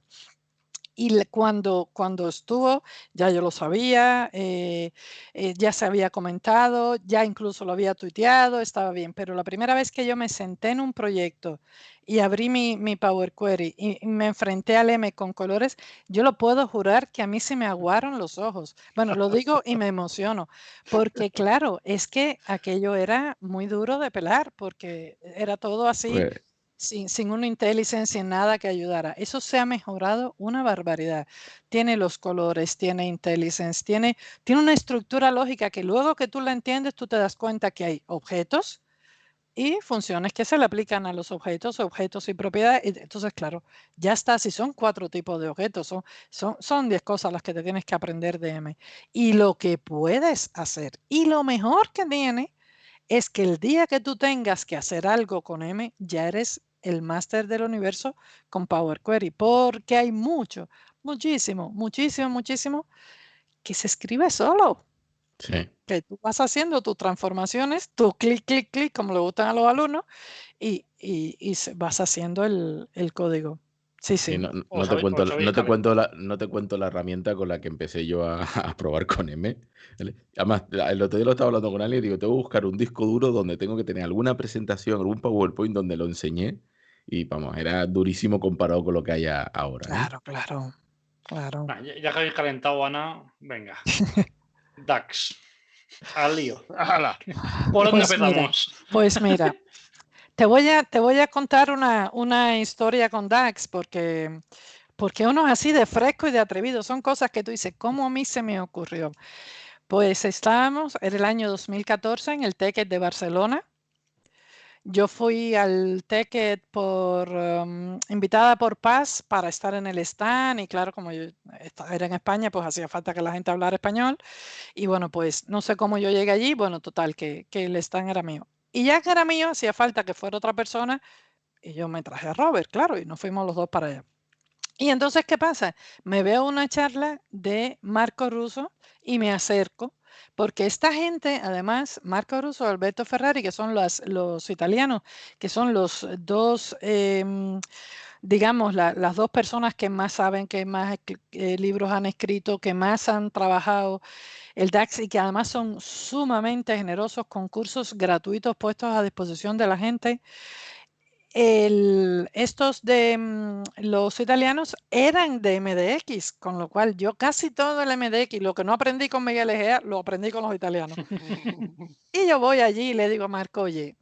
Y cuando estuvo, ya yo lo sabía, ya se había comentado, ya incluso lo había tuiteado, estaba bien. Pero la primera vez que yo me senté en un proyecto y abrí mi Power Query y me enfrenté al M con colores, yo lo puedo jurar que a mí se me aguaron los ojos. Bueno, lo digo y me emociono, porque claro, es que aquello era muy duro de pelar, porque era todo así. Pues, Sin una IntelliSense, sin nada que ayudara. Eso se ha mejorado una barbaridad. Tiene los colores, tiene IntelliSense, tiene una estructura lógica que luego que tú la entiendes, tú te das cuenta que hay objetos y funciones que se le aplican a los objetos y propiedades. Entonces, claro, ya está. Si son 4 tipos de objetos, son 10 cosas las que te tienes que aprender de M. Y lo que puedes hacer, y lo mejor que tiene, es que el día que tú tengas que hacer algo con M, ya eres el máster del universo con Power Query, porque hay muchísimo que se escribe solo. sí. Que tú vas haciendo tus transformaciones, tu clic, clic, clic, como le gustan a los alumnos, y vas haciendo el código. Sí, Sí, sí. no te cuento la herramienta con la que empecé yo a probar con M. ¿Vale? Además, el otro día lo estaba hablando con alguien y digo, tengo que buscar un disco duro donde tengo que tener alguna presentación, algún PowerPoint donde lo enseñé. Y vamos, era durísimo comparado con lo que hay ahora. Claro. Ya que habéis calentado, Ana, venga. DAX. Al lío. ¡Hala! ¿Por dónde Pues mira, empezamos? Pues mira, te voy a contar una historia con DAX porque uno es así de fresco y de atrevido. Son cosas que tú dices, ¿cómo a mí se me ocurrió? Pues estábamos en el año 2014 en el TechEd de Barcelona. Yo fui al TechEd invitada por Paz para estar en el stand y claro, como yo era en España, pues hacía falta que la gente hablara español. Y bueno, pues no sé cómo yo llegué allí. Bueno, total, que el stand era mío. Y ya que era mío, hacía falta que fuera otra persona y yo me traje a Robert, claro, y nos fuimos los dos para allá. Y entonces, ¿qué pasa? Me veo una charla de Marco Russo y me acerco, porque esta gente, además, Marco Russo y Alberto Ferrari, que son los italianos, que son los dos, digamos, las dos personas que más saben, que más libros han escrito, que más han trabajado el DAX y que además son sumamente generosos con cursos gratuitos puestos a disposición de la gente. estos de los italianos eran de MDX, con lo cual yo casi todo el MDX, lo que no aprendí con Miguel Egea, lo aprendí con los italianos. Y yo voy allí y le digo a Marco, oye,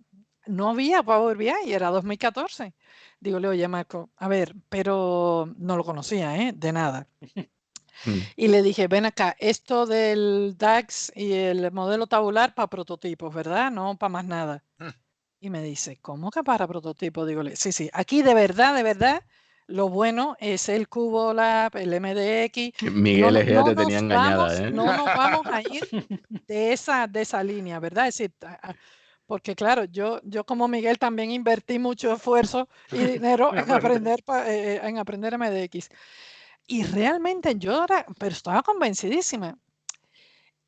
no había Power BI, era 2014. Dígole, oye, Marco, a ver, pero no lo conocía, de nada. Y le dije, ven acá, esto del DAX y el modelo tabular para prototipos, ¿verdad? No para más nada. Y me dice, ¿cómo que para prototipo? Dígole, sí, aquí de verdad, lo bueno es el CuboLab, el MDX. Miguel Egea te tenía engañada, ¿eh? No nos vamos a ir de esa línea, ¿verdad? Es decir, porque claro, yo como Miguel también invertí mucho esfuerzo y dinero en aprender MDX. Y realmente yo pero estaba convencidísima.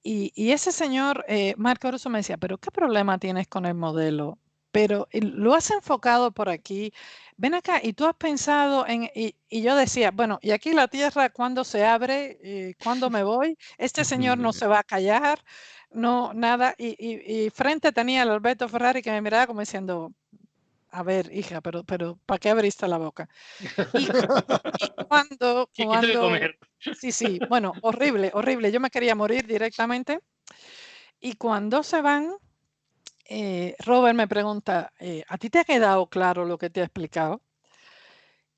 Y ese señor, Marco Russo, me decía, pero ¿qué problema tienes con el modelo? Pero lo has enfocado por aquí. Ven acá, y tú has pensado en, y yo decía, bueno, y aquí la tierra, ¿cuándo se abre? ¿Cuándo me voy? Este señor no se va a callar, no, nada. Y frente tenía el Alberto Ferrari que me miraba como diciendo, a ver, hija, pero ¿para qué abriste la boca? Y cuando, ¿Qué tengo que comer? sí, bueno, horrible. Yo me quería morir directamente. Y cuando se van, Robert me pregunta, ¿a ti te ha quedado claro lo que te ha explicado?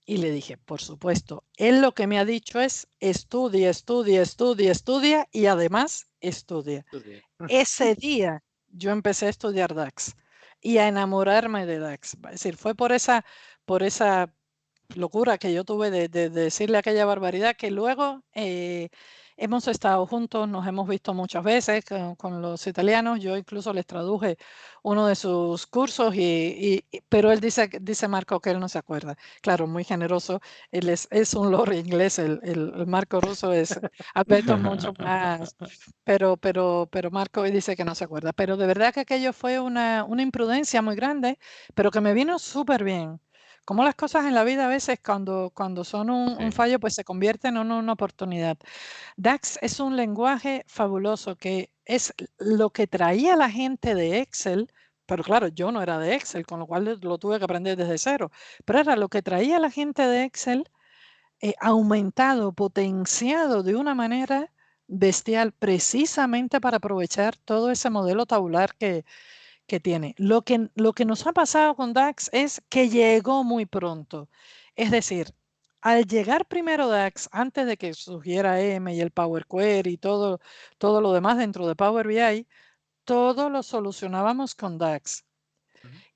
Y le dije, por supuesto, él lo que me ha dicho es estudia y además estudia. Ese día yo empecé a estudiar DAX y a enamorarme de DAX. Es decir, fue por esa locura que yo tuve de decirle aquella barbaridad que luego hemos estado juntos, nos hemos visto muchas veces con los italianos. Yo incluso les traduje uno de sus cursos, pero él dice Marco que él no se acuerda. Claro, muy generoso. Él es un lord inglés, el Marco Russo es Alberto mucho más, pero Marco dice que no se acuerda. Pero de verdad que aquello fue una imprudencia muy grande, pero que me vino súper bien. Como las cosas en la vida a veces cuando son un fallo, pues se convierten en una oportunidad. DAX es un lenguaje fabuloso que es lo que traía la gente de Excel, pero claro, yo no era de Excel, con lo cual lo tuve que aprender desde cero, pero era lo que traía la gente de Excel aumentado, potenciado de una manera bestial, precisamente para aprovechar todo ese modelo tabular que tiene. Lo que nos ha pasado con DAX es que llegó muy pronto. Es decir, al llegar primero DAX, antes de que surgiera M y el Power Query y todo lo demás dentro de Power BI, todo lo solucionábamos con DAX.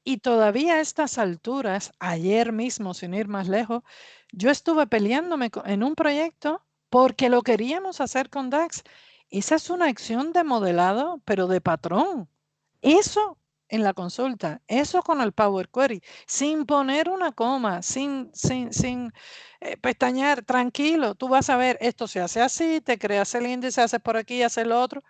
Y todavía a estas alturas, ayer mismo, sin ir más lejos, yo estuve peleándome en un proyecto porque lo queríamos hacer con DAX. Esa es una acción de modelado, pero de patrón. Eso en la consulta, eso con el Power Query, sin poner una coma, sin pestañear, tranquilo, tú vas a ver, esto se hace así, te creas el índice, haces por aquí, haces lo otro.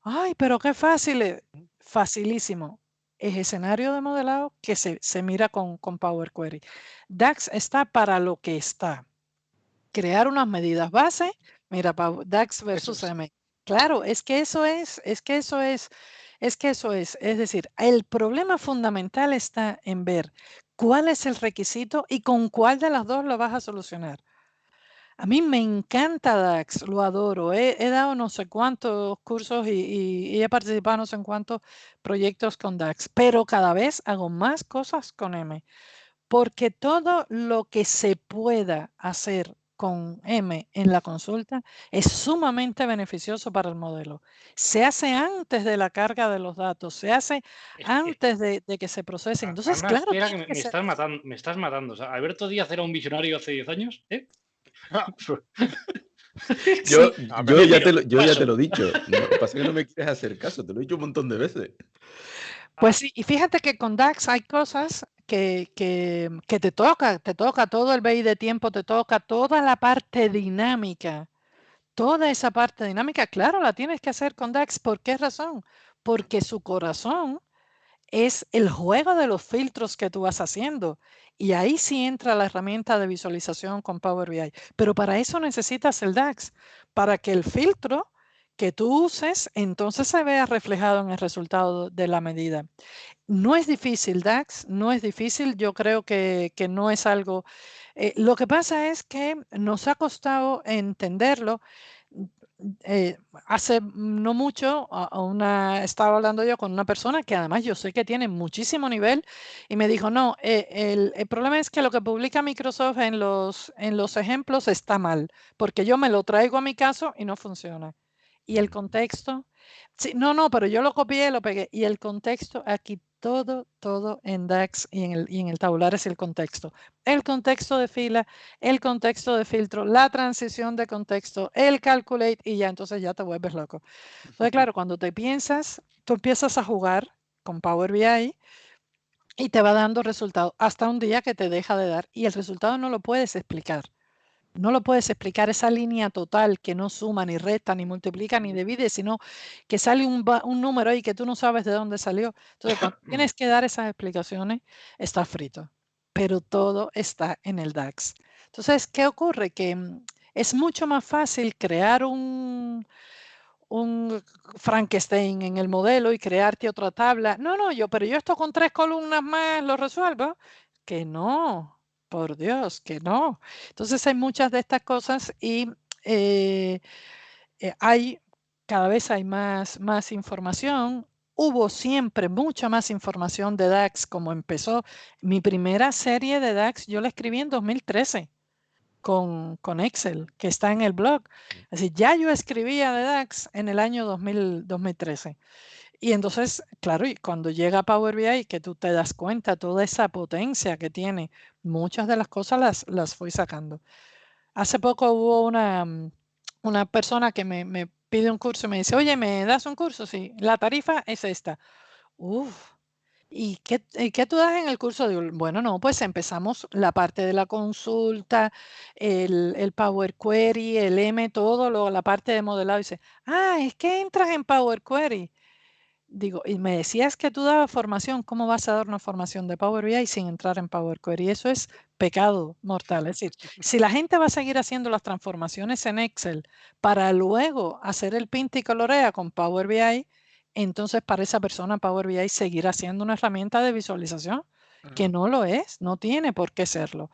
Ay, pero qué fácil, facilísimo. Es escenario de modelado que se mira con Power Query. DAX está para lo que está. Crear unas medidas base, mira, DAX versus M. Claro, es decir, el problema fundamental está en ver cuál es el requisito y con cuál de las dos lo vas a solucionar. A mí me encanta DAX, lo adoro. He dado no sé cuántos cursos y he participado en no sé cuántos proyectos con DAX, pero cada vez hago más cosas con M, porque todo lo que se pueda hacer con M en la consulta es sumamente beneficioso para el modelo. Se hace antes de la carga de los datos, se hace antes de que se procesen. Entonces, Ana, claro, espera, que me estás matando. O sea, Alberto Díaz era un visionario hace 10 años, ¿eh? Yo ya te lo he dicho. Lo que pasa es que no me quieres hacer caso, te lo he dicho un montón de veces. Pues sí, y fíjate que con DAX hay cosas que te toca todo el BI de tiempo, te toca toda la parte dinámica, toda esa parte dinámica, claro, la tienes que hacer con DAX. ¿Por qué razón? Porque su corazón es el juego de los filtros que tú vas haciendo. Y ahí sí entra la herramienta de visualización con Power BI. Pero para eso necesitas el DAX, para que el filtro que tú uses, entonces se vea reflejado en el resultado de la medida. No es difícil, DAX, no es difícil. Yo creo que no es algo... lo que pasa es que nos ha costado entenderlo. Hace no mucho, estaba hablando yo con una persona que además yo sé que tiene muchísimo nivel y me dijo, no, el problema es que lo que publica Microsoft en los ejemplos está mal, porque yo me lo traigo a mi caso y no funciona. Y el contexto, sí, no, pero yo lo copié, lo pegué. Y el contexto, aquí todo en DAX y en el tabular es el contexto. El contexto de fila, el contexto de filtro, la transición de contexto, el calculate y ya, entonces ya te vuelves loco. Entonces, claro, cuando tú empiezas a jugar con Power BI y te va dando resultados hasta un día que te deja de dar y el resultado no lo puedes explicar. No lo puedes explicar esa línea total que no suma, ni resta, ni multiplica, ni divide, sino que sale un número ahí que tú no sabes de dónde salió. Entonces, cuando tienes que dar esas explicaciones, está frito. Pero todo está en el DAX. Entonces, ¿qué ocurre? Que es mucho más fácil crear un Frankenstein en el modelo y crearte otra tabla. No, pero yo esto con 3 columnas más lo resuelvo. Que no, por Dios, que no. Entonces hay muchas de estas cosas y cada vez hay más información. Hubo siempre mucha más información de DAX como empezó. Mi primera serie de DAX yo la escribí en 2013 con Excel, que está en el blog. Así, ya yo escribía de DAX en el año 2013. Y entonces, claro, y cuando llega Power BI, que tú te das cuenta toda esa potencia que tiene, muchas de las cosas las fui sacando. Hace poco hubo una persona que me pide un curso y me dice, oye, ¿me das un curso? Sí, la tarifa es esta. Uf. ¿Y qué tú das en el curso? Digo, bueno, no, pues empezamos la parte de la consulta, el Power Query, el M, todo, la parte de modelado. Dice, es que entras en Power Query. Digo, y me decías que tú dabas formación, ¿cómo vas a dar una formación de Power BI sin entrar en Power Query? Eso es pecado mortal. Es decir, si la gente va a seguir haciendo las transformaciones en Excel para luego hacer el pinta y colorea con Power BI, entonces para esa persona Power BI seguirá siendo una herramienta de visualización, que no lo es, no tiene por qué serlo,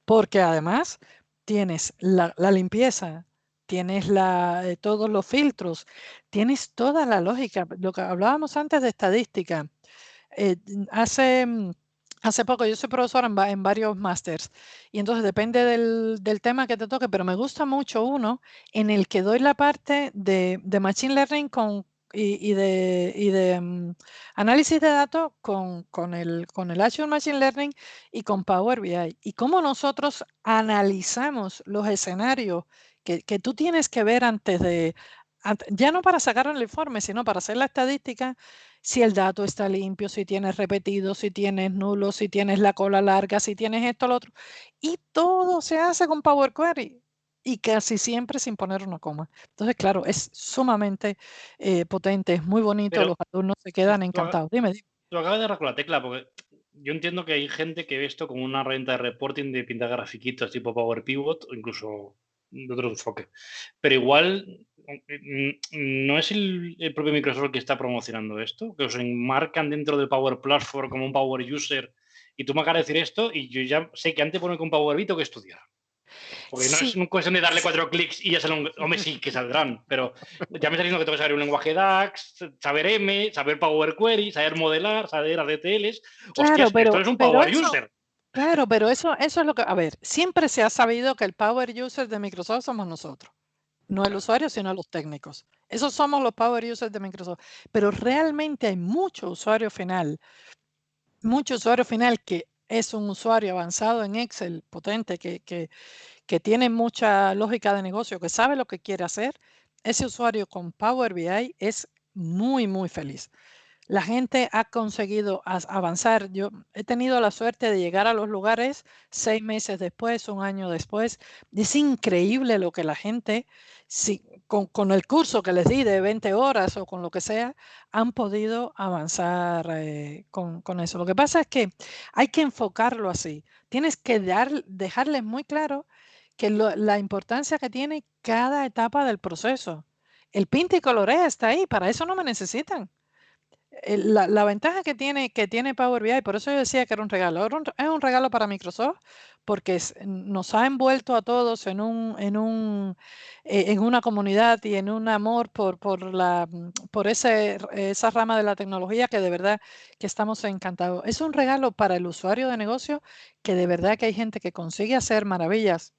porque además tienes la limpieza, tienes todos los filtros, tienes toda la lógica. Lo que hablábamos antes de estadística. Hace poco, yo soy profesora en varios másters y entonces depende del tema que te toque, pero me gusta mucho uno en el que doy la parte de Machine Learning y de análisis de datos con el Azure Machine Learning y con Power BI. Y cómo nosotros analizamos los escenarios que tú tienes que ver ya no para sacar el informe, sino para hacer la estadística, si el dato está limpio, si tienes repetido, si tienes nulo, si tienes la cola larga, si tienes esto, lo otro. Y todo se hace con Power Query y casi siempre sin poner una coma. Entonces, claro, es sumamente potente, es muy bonito, Pero los alumnos se quedan encantados. Dime. Tú acabas de dar con la tecla, porque yo entiendo que hay gente que ve esto como una herramienta de reporting de pintar grafiquitos tipo Power Pivot o incluso de otro enfoque. Pero igual no es el propio Microsoft el que está promocionando esto, que os enmarcan dentro del Power Platform como un Power User y tú me acabas de decir esto y yo ya sé que antes de poner con Power BI tengo que estudiar. Porque no es una cuestión de darle 4 clics y ya salen, hombre, sí, que saldrán, pero ya me está diciendo que tengo que saber un lenguaje DAX, saber M, saber Power Query, saber modelar, saber ADTLs. Claro, Hostias, esto es un Power User. Claro, pero eso es lo que, a ver, siempre se ha sabido que el Power User de Microsoft somos nosotros. No el usuario, sino los técnicos. Esos somos los Power Users de Microsoft. Pero realmente hay mucho usuario final que es un usuario avanzado en Excel, potente, que tiene mucha lógica de negocio, que sabe lo que quiere hacer. Ese usuario con Power BI es muy, muy feliz. La gente ha conseguido avanzar. Yo he tenido la suerte de llegar a los lugares 6 meses después, un año después. Es increíble lo que la gente, con el curso que les di de 20 horas o con lo que sea, han podido avanzar con eso. Lo que pasa es que hay que enfocarlo así. Tienes que dejarles muy claro que la importancia que tiene cada etapa del proceso. El pinta y colorea está ahí, para eso no me necesitan. La ventaja que tiene Power BI, por eso yo decía que era un regalo, es un regalo para Microsoft, porque nos ha envuelto a todos en una comunidad y en un amor por esa rama de la tecnología que de verdad que estamos encantados. Es un regalo para el usuario de negocio, que de verdad que hay gente que consigue hacer maravillas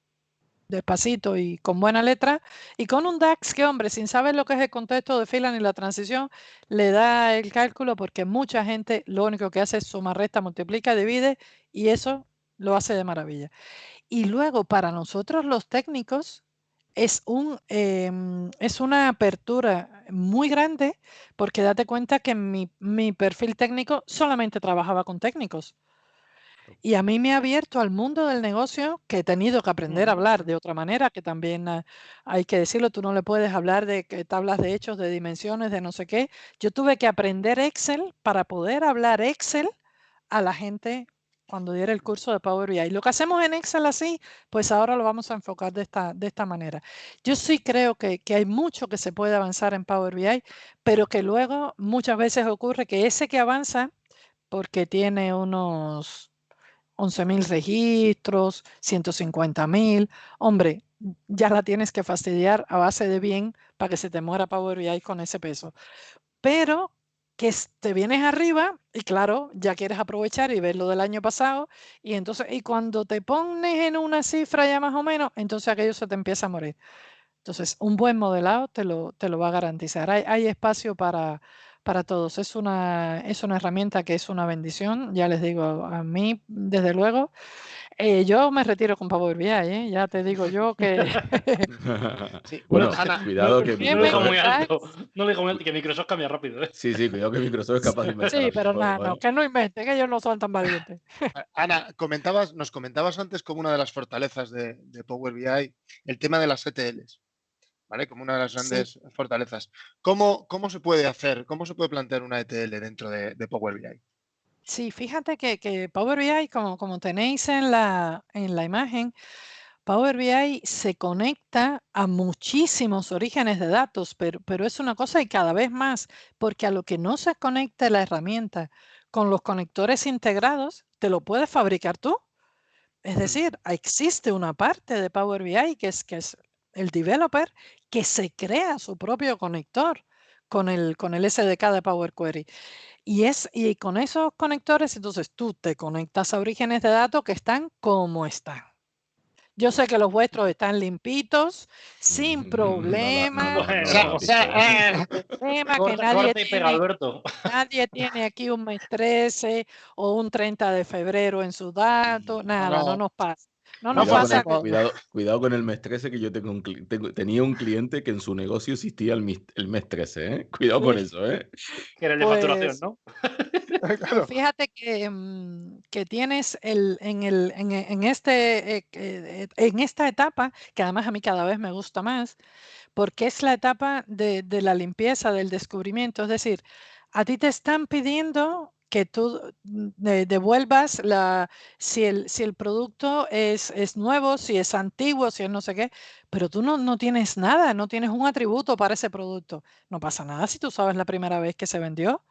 despacito y con buena letra, y con un DAX que, hombre, sin saber lo que es el contexto de fila ni la transición, le da el cálculo, porque mucha gente lo único que hace es suma, resta, multiplica, divide, y eso lo hace de maravilla. Y luego, para nosotros los técnicos, es una apertura muy grande, porque date cuenta que mi perfil técnico solamente trabajaba con técnicos. Y a mí me ha abierto al mundo del negocio, que he tenido que aprender a hablar de otra manera, que también hay que decirlo, tú no le puedes hablar de tablas de hechos, de dimensiones, de no sé qué. Yo tuve que aprender Excel para poder hablar Excel a la gente cuando diera el curso de Power BI. Lo que hacemos en Excel así, pues ahora lo vamos a enfocar de esta manera. Yo sí creo que hay mucho que se puede avanzar en Power BI, pero que luego muchas veces ocurre que ese que avanza, porque tiene unos 11.000 registros, 150.000. Hombre, ya la tienes que fastidiar a base de bien para que se te muera Power BI con ese peso. Pero que te vienes arriba y claro, ya quieres aprovechar y ver lo del año pasado, y entonces, y cuando te pones en una cifra ya más o menos, entonces aquello se te empieza a morir. Entonces, un buen modelado te lo va a garantizar. Hay espacio para todos. Es una herramienta que es una bendición. Ya les digo, a mí, desde luego, yo me retiro con Power BI, ¿eh? Ya te digo yo que... Sí. Bueno, Ana, cuidado que no lo digo Microsoft... muy alto. No lo digo muy alto, que Microsoft cambia rápido. Sí, cuidado que Microsoft es capaz de inventar Sí, algo pero nuevo, nada, no, que no inventen, que ellos no son tan valientes. Ana, nos comentabas antes como una de las fortalezas de Power BI el tema de las ETLs, ¿vale? Como una de las Sí. grandes fortalezas. ¿Cómo se puede hacer, cómo se puede plantear una ETL dentro de Power BI? Sí, fíjate que Power BI, como tenéis en la imagen, Power BI se conecta a muchísimos orígenes de datos, pero es una cosa y cada vez más, porque a lo que no se conecta la herramienta con los conectores integrados, te lo puedes fabricar tú. Es decir, existe una parte de Power BI que es el developer, que se crea su propio conector con el SDK de Power Query. Y con esos conectores, entonces tú te conectas a orígenes de datos que están como están. Yo sé que los vuestros están limpitos, sin problema. Bueno, Que corta y pega, Alberto. nadie tiene aquí un mes 13 o un 30 de febrero en sus datos. Nada, no nos pasa. No nos pasa. Cuidado con el mes 13, que yo tenía un cliente que en su negocio existía el mes 13, ¿eh? Cuidado con eso, ¿eh? Que era el de facturación, ¿no? Pues fíjate que tienes en esta etapa, que además a mí cada vez me gusta más, porque es la etapa de la limpieza, del descubrimiento. Es decir, a ti te están pidiendo que tú devuelvas si el producto es nuevo, si es antiguo, si es no sé qué, pero tú no tienes nada, no tienes un atributo para ese producto. No pasa nada si tú sabes la primera vez que se vendió.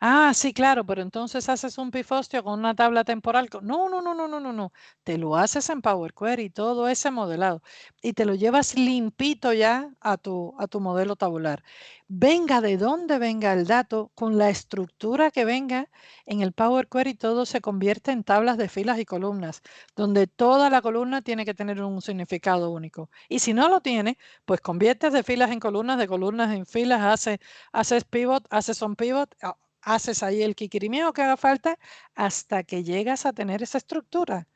Ah, sí, claro, pero entonces haces un pifostio con una tabla temporal. No. Te lo haces en Power Query, todo ese modelado, y te lo llevas limpito ya a tu modelo tabular. Venga de donde venga el dato, con la estructura que venga, en el Power Query todo se convierte en tablas de filas y columnas, donde toda la columna tiene que tener un significado único. Y si no lo tiene, pues conviertes de filas en columnas, de columnas en filas, haces pivot, haces on pivot. Haces ahí el quiquirimeo que haga falta hasta que llegas a tener esa estructura.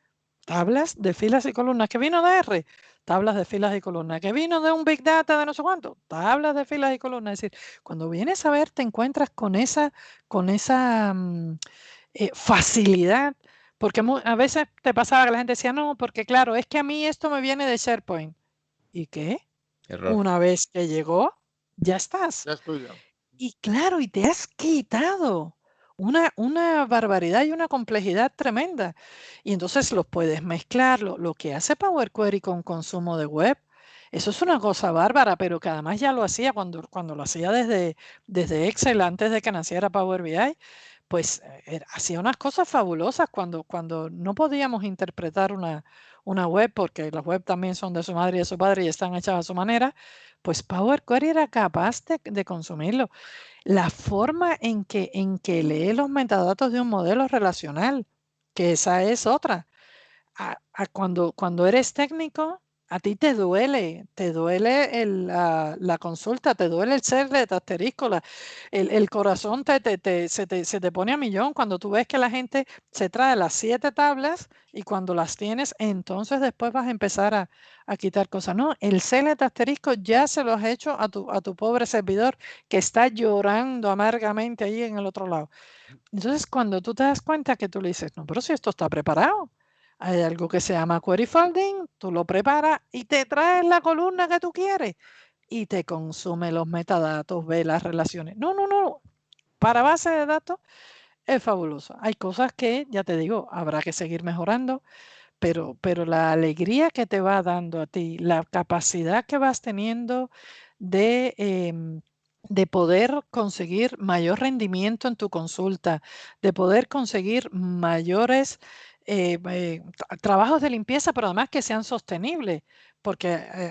Tablas de filas y columnas. ¿Que vino de R? Tablas de filas y columnas. ¿Que vino de un Big Data de no sé cuánto? Tablas de filas y columnas. Es decir, cuando vienes a ver, te encuentras con esa facilidad. Porque a veces te pasaba que la gente decía, no, porque claro, es que a mí esto me viene de SharePoint. ¿Y qué? Error. Una vez que llegó, ya estás. Ya es tuyo. Y claro, y te has quitado una barbaridad y una complejidad tremenda. Y entonces los puedes mezclar. Lo que hace Power Query con consumo de web Eso es una cosa bárbara, pero que además ya lo hacía cuando lo hacía desde Excel, antes de que naciera Power BI, pues hacía unas cosas fabulosas cuando no podíamos interpretar una web, porque las web también son de su madre y de su padre y están hechas a su manera, pues Power Query era capaz de consumirlo. La forma en que lee los metadatos de un modelo relacional, que esa es otra. Cuando eres técnico, a ti te duele la consulta, te duele el serlet asterisco, el corazón se te pone a millón cuando tú ves que la gente se trae las 7 tablas y cuando las tienes, entonces después vas a empezar a quitar cosas. No, el serlet asterisco ya se lo has hecho a tu pobre servidor que está llorando amargamente ahí en el otro lado. Entonces, cuando tú te das cuenta que tú le dices, no, pero si esto está preparado, hay algo que se llama query folding, tú lo preparas y te traes la columna que tú quieres y te consume los metadatos, ve las relaciones. No, no, no. Para base de datos es fabuloso. Hay cosas que, ya te digo, habrá que seguir mejorando, pero la alegría que te va dando a ti, la capacidad que vas teniendo de poder conseguir mayor rendimiento en tu consulta, de poder conseguir mayores trabajos de limpieza, pero además que sean sostenibles. Porque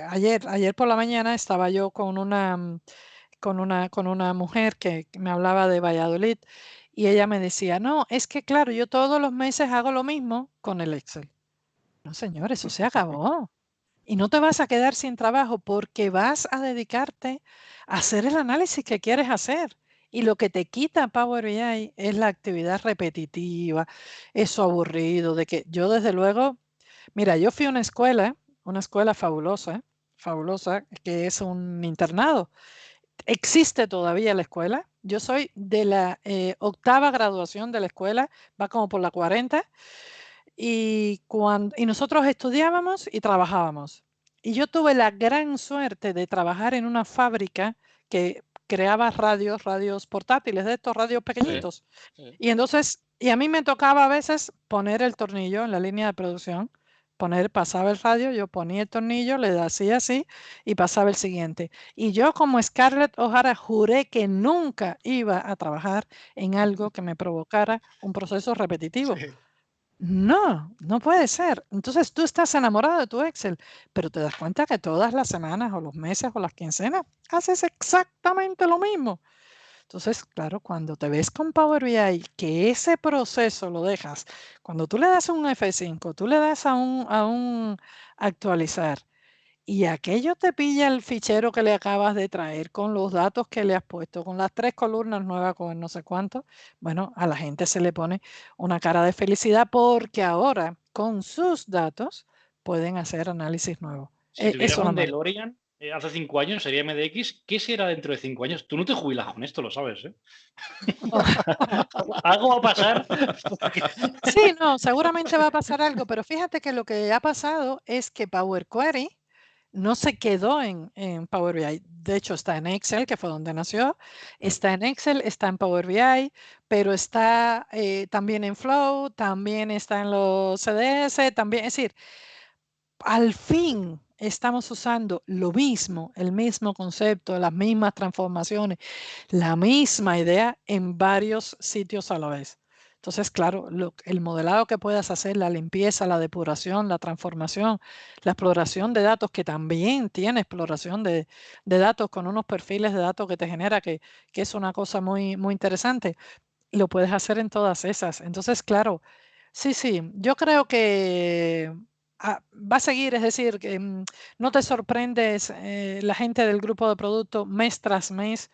ayer por la mañana estaba yo con una mujer que me hablaba de Valladolid y ella me decía, no, es que claro, yo todos los meses hago lo mismo con el Excel. No, señor, eso se acabó. Y no te vas a quedar sin trabajo porque vas a dedicarte a hacer el análisis que quieres hacer. Y lo que te quita Power BI es la actividad repetitiva, eso aburrido, de que yo desde luego, mira, yo fui a una escuela fabulosa, fabulosa, que es un internado. Existe todavía la escuela. Yo soy de la 8ª graduación de la escuela, va como por la 40. Y nosotros estudiábamos y trabajábamos. Y yo tuve la gran suerte de trabajar en una fábrica que creaba radios portátiles, de estos radios pequeñitos. Sí. Y entonces, y a mí me tocaba a veces poner el tornillo en la línea de producción, pasaba el radio, yo ponía el tornillo, le hacía así y pasaba el siguiente. Y yo como Scarlett O'Hara juré que nunca iba a trabajar en algo que me provocara un proceso repetitivo. Sí. No, no puede ser. Entonces tú estás enamorado de tu Excel, pero te das cuenta que todas las semanas o los meses o las quincenas haces exactamente lo mismo. Entonces, claro, cuando te ves con Power BI, que ese proceso lo dejas, cuando tú le das un F5, tú le das a un actualizar y aquello te pilla el fichero que le acabas de traer con los datos que le has puesto, con las 3 columnas nuevas, con no sé cuánto, bueno, a la gente se le pone una cara de felicidad porque ahora con sus datos pueden hacer análisis nuevos. Si tuvieras una un maravilla. DeLorean hace 5 años, sería MDX. ¿Qué será dentro de 5 años? Tú no te jubilas con esto, lo sabes, ¿eh? Algo va a pasar. Sí, no, seguramente va a pasar algo, pero fíjate que lo que ha pasado es que Power Query no se quedó en Power BI. De hecho, está en Excel, que fue donde nació. Está en Excel, está en Power BI, pero está también en Flow, también está en los CDS, también. Es decir, al fin estamos usando lo mismo, el mismo concepto, las mismas transformaciones, la misma idea en varios sitios a la vez. Entonces, claro, el modelado que puedas hacer, la limpieza, la depuración, la transformación, la exploración de datos, que también tiene exploración de datos con unos perfiles de datos que te genera, que es una cosa muy, muy interesante, lo puedes hacer en todas esas. Entonces, claro, sí, yo creo que va a seguir, es decir, que no te sorprendes la gente del grupo de producto mes tras mes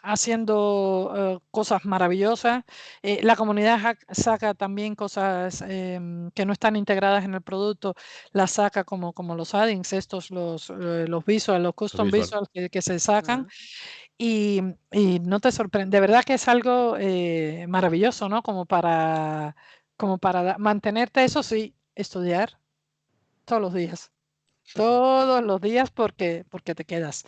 haciendo cosas maravillosas. La comunidad saca también cosas que no están integradas en el producto, las saca como los add-ins, estos, los visuals, los custom visuals que se sacan. Y no te sorprende, de verdad que es algo maravilloso, ¿no? Como para mantenerte, eso sí, estudiar todos los días. Todos los días porque te quedas.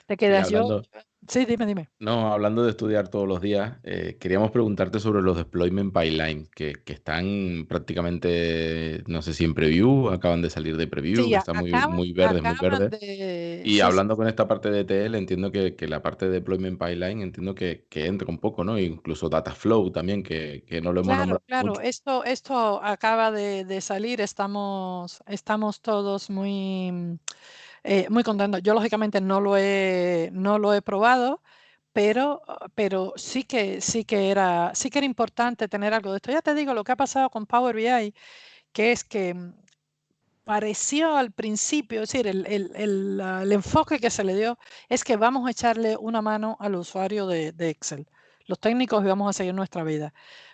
Te Sí, quedas yo. Sí, dime. No, hablando de estudiar todos los días, queríamos preguntarte sobre los deployment pipeline, que están prácticamente, no sé si en preview, acaban de salir de preview, Sí, que están muy verdes, muy acaban verdes. de... Y Sí, sí. hablando con esta parte de ETL, entiendo que la parte de deployment pipeline, entiendo que entra un poco, ¿no? Incluso data flow también, que no lo hemos nombrado Claro, mucho. esto acaba de salir, estamos todos muy contentos. Yo lógicamente no lo he probado, pero sí que era importante tener algo de esto. Ya te digo, lo que ha pasado con Power BI, que es que pareció al principio, es decir, el enfoque que se le dio es que vamos a echarle una mano al usuario de Excel. Los técnicos vamos a seguir nuestra vida.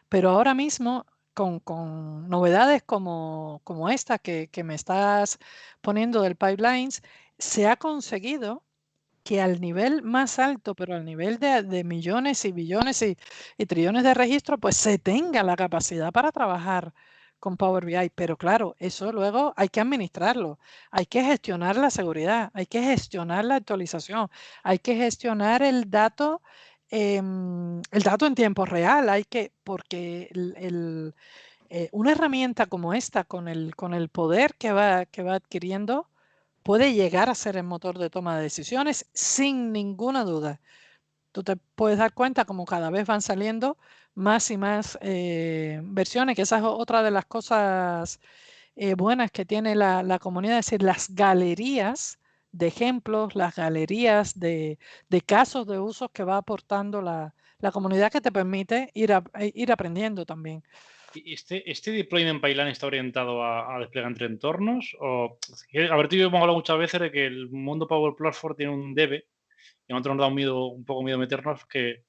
Pero ahora mismo, con novedades como esta que me estás poniendo del pipelines, se ha conseguido que al nivel más alto, pero al nivel de millones y billones y trillones de registros, pues se tenga la capacidad para trabajar con Power BI. Pero claro, eso luego hay que administrarlo, hay que gestionar la seguridad, hay que gestionar la actualización, hay que gestionar el dato en tiempo real, porque una herramienta como esta, con el poder que va adquiriendo, puede llegar a ser el motor de toma de decisiones sin ninguna duda. Tú te puedes dar cuenta como cada vez van saliendo más y más versiones, que esa es otra de las cosas buenas que tiene la comunidad, es decir, las galerías de ejemplos, las galerías de casos de usos que va aportando la comunidad, que te permite ir aprendiendo también. ¿Y este deployment pipeline está orientado a desplegar entre entornos? A ver, tú y yo hemos hablado muchas veces de que el mundo Power Platform tiene un debe, y a nosotros nos da un poco miedo meternos, que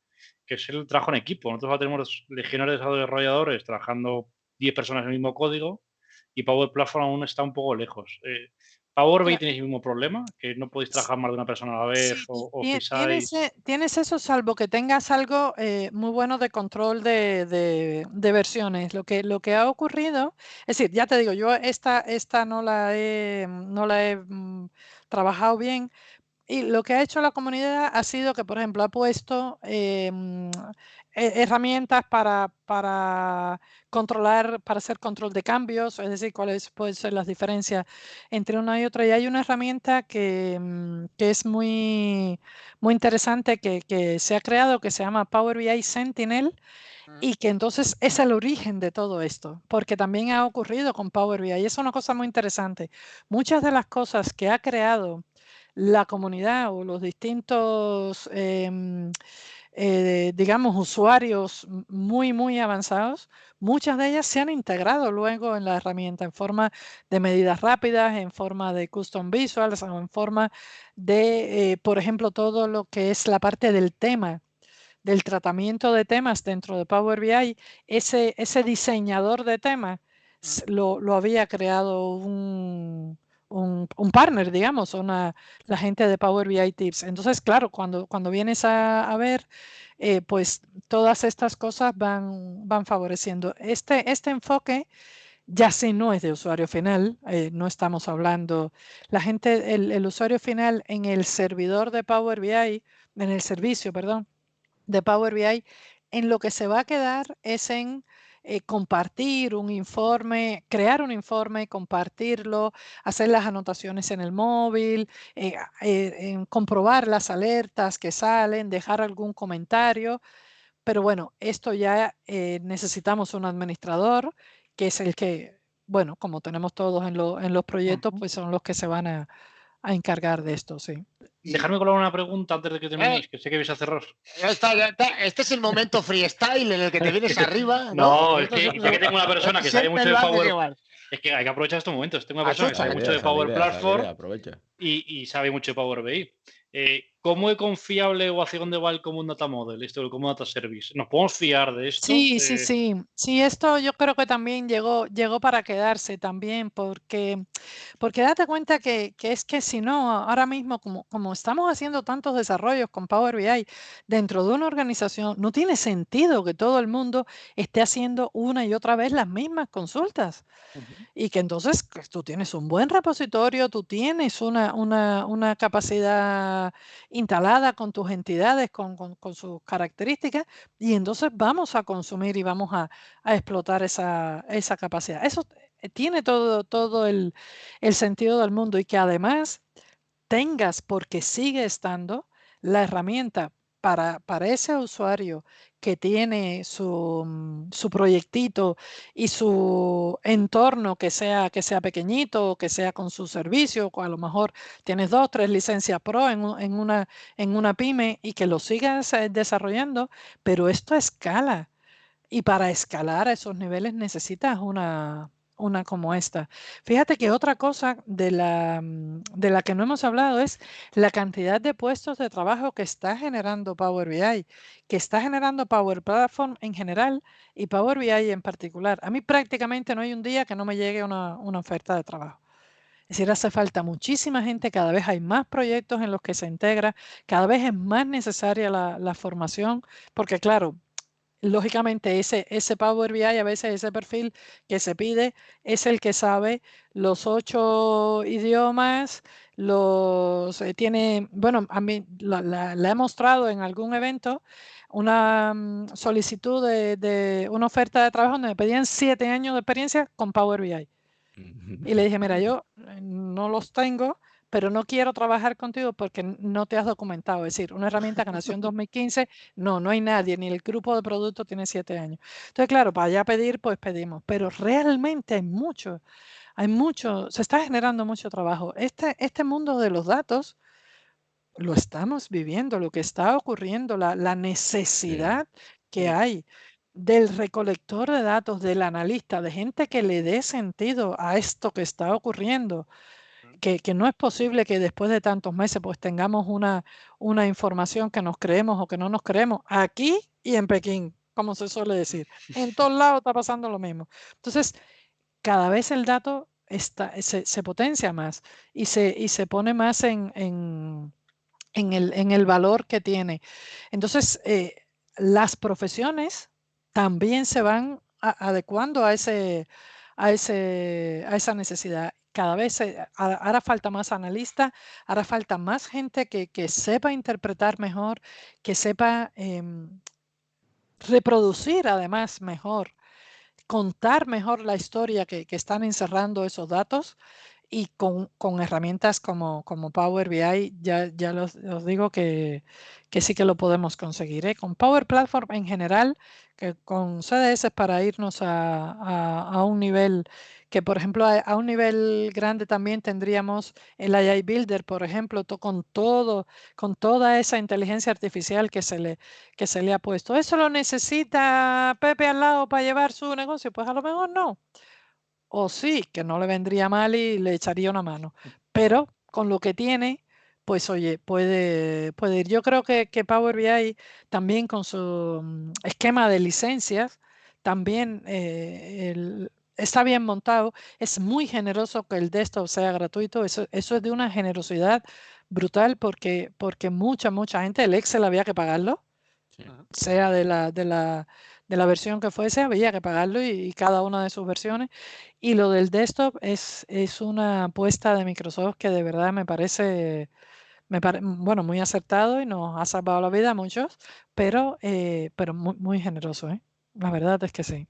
es el trabajo en equipo. Nosotros ahora tenemos legionarios de desarrolladores trabajando 10 personas en el mismo código, y Power Platform aún está un poco lejos. ¿Power BI tenéis el mismo problema? ¿Que no podéis trabajar más de una persona a la vez? Sí, ¿O tienes eso, salvo que tengas algo muy bueno de control de versiones. Lo que ha ocurrido, es decir, ya te digo, yo esta no la he trabajado bien. Y lo que ha hecho la comunidad ha sido que, por ejemplo, ha puesto herramientas para controlar, para hacer control de cambios, es decir, cuáles pueden ser las diferencias entre una y otra. Y hay una herramienta que es muy interesante que se ha creado, que se llama Power BI Sentinel, y que entonces es el origen de todo esto, porque también ha ocurrido con Power BI. Y es una cosa muy interesante. Muchas de las cosas que ha creado la comunidad o los distintos, digamos, usuarios muy avanzados, muchas de ellas se han integrado luego en la herramienta en forma de medidas rápidas, en forma de custom visuals o en forma de, por ejemplo, todo lo que es la parte del tema, del tratamiento de temas dentro de Power BI. Ese diseñador de temas lo había creado un partner, digamos, la gente de Power BI Tips. Entonces, claro, cuando vienes a ver, pues todas estas cosas van favoreciendo. Este enfoque ya sí no es de usuario final, no estamos hablando, el usuario final en el servidor de Power BI, en el servicio, perdón, de Power BI, en lo que se va a quedar es en compartir un informe, crear un informe, compartirlo, hacer las anotaciones en el móvil, en comprobar las alertas que salen, dejar algún comentario. Pero bueno, esto ya necesitamos un administrador, que es el que, bueno, como tenemos todos en los proyectos, pues son los que se van a encargar de esto, sí. Dejarme colar una pregunta antes de que terminéis, que sé que vais a cerrar. Ya está. Este es el momento freestyle en el que te vienes arriba, ¿no? Es que ya que tengo una persona que sabe mucho de Power... Es que hay que aprovechar estos momentos. Tengo una persona que sabe mucho de Power Platform y sabe mucho de Power BI. ¿Cómo es confiable o hacia dónde va el Common Data Model, esto del Common Data Service? ¿Nos podemos fiar de esto? Sí, esto yo creo que también llegó para quedarse también, porque date cuenta que es que si no, ahora mismo, como estamos haciendo tantos desarrollos con Power BI dentro de una organización, no tiene sentido que todo el mundo esté haciendo una y otra vez las mismas consultas. Y que entonces tú tienes un buen repositorio, tú tienes una capacidad instalada con tus entidades, con sus características, y entonces vamos a consumir y vamos a explotar esa capacidad. Eso tiene todo el sentido del mundo, y que además tengas, porque sigue estando, la herramienta para ese usuario que tiene su proyectito y su entorno que sea pequeñito, o que sea con su servicio, o a lo mejor tienes 2, 3 licencias Pro en una pyme, y que lo sigas desarrollando, pero esto escala. Y para escalar a esos niveles necesitas una como esta. Fíjate que otra cosa de la que no hemos hablado es la cantidad de puestos de trabajo que está generando Power BI, que está generando Power Platform en general y Power BI en particular. A mí prácticamente no hay un día que no me llegue una oferta de trabajo. Es decir, hace falta muchísima gente, cada vez hay más proyectos en los que se integra, cada vez es más necesaria la formación, porque claro, lógicamente ese Power BI, a veces ese perfil que se pide es el que sabe los 8 idiomas, tiene, bueno, a mí la he mostrado en algún evento, una solicitud de una oferta de trabajo donde me pedían 7 años de experiencia con Power BI. Y le dije, mira, yo no los tengo, pero no quiero trabajar contigo porque no te has documentado. Es decir, una herramienta que nació en 2015, no hay nadie, ni el grupo de productos tiene 7 años. Entonces, claro, para allá pedir, pues pedimos. Pero realmente hay mucho, se está generando mucho trabajo. Este mundo de los datos lo estamos viviendo, lo que está ocurriendo, la necesidad que hay del recolector de datos, del analista, de gente que le dé sentido a esto que está ocurriendo, que no es posible que después de tantos meses pues tengamos una información que nos creemos o que no nos creemos, aquí y en Pekín, como se suele decir. En todos lados está pasando lo mismo. Entonces, cada vez el dato se potencia más y se pone más en el valor que tiene. Entonces, las profesiones también se van adecuando a esa necesidad. Cada vez hará falta más analistas, hará falta más gente que sepa interpretar mejor, que sepa reproducir además mejor, contar mejor la historia que están encerrando esos datos. Y con herramientas como Power BI, ya os digo que sí que lo podemos conseguir, ¿eh? Con Power Platform en general, que con CDS para irnos a un nivel que, por ejemplo, a un nivel grande también tendríamos el AI Builder, por ejemplo, con toda esa inteligencia artificial que se le ha puesto. ¿Eso lo necesita Pepe al lado para llevar su negocio? Pues a lo mejor no. O sí, que no le vendría mal y le echaría una mano. Pero con lo que tiene, pues oye, puede ir. Yo creo que Power BI también con su esquema de licencias, también está bien montado. Es muy generoso que el desktop sea gratuito. Eso es de una generosidad brutal porque mucha gente, el Excel había que pagarlo, sea de la versión que fuese, había que pagarlo y cada una de sus versiones. Y lo del desktop es una apuesta de Microsoft que de verdad me parece, bueno, muy acertado y nos ha salvado la vida a muchos, pero muy generoso, ¿eh? La verdad es que sí.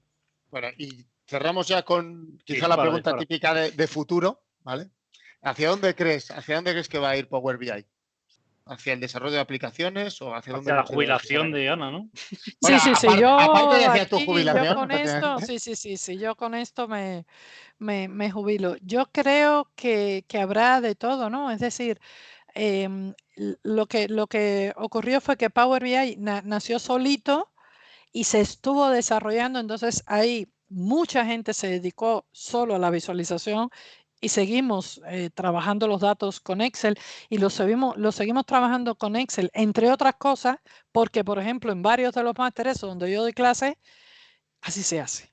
Bueno, y cerramos ya con quizá la pregunta típica de futuro, ¿vale? ¿Hacia dónde crees que va a ir Power BI? ¿Hacia el desarrollo de aplicaciones o hacia dónde? La jubilación de Ana, ¿no? Bueno, sí. Aparte de hacia tu jubilación. Yo con esto, sí, yo con esto me jubilo. Yo creo que habrá de todo, ¿no? Es decir, lo que ocurrió fue que Power BI nació solito y se estuvo desarrollando, entonces ahí mucha gente se dedicó solo a la visualización y seguimos trabajando los datos con Excel y los seguimos trabajando con Excel, entre otras cosas, porque por ejemplo en varios de los másteres donde yo doy clase, así se hace,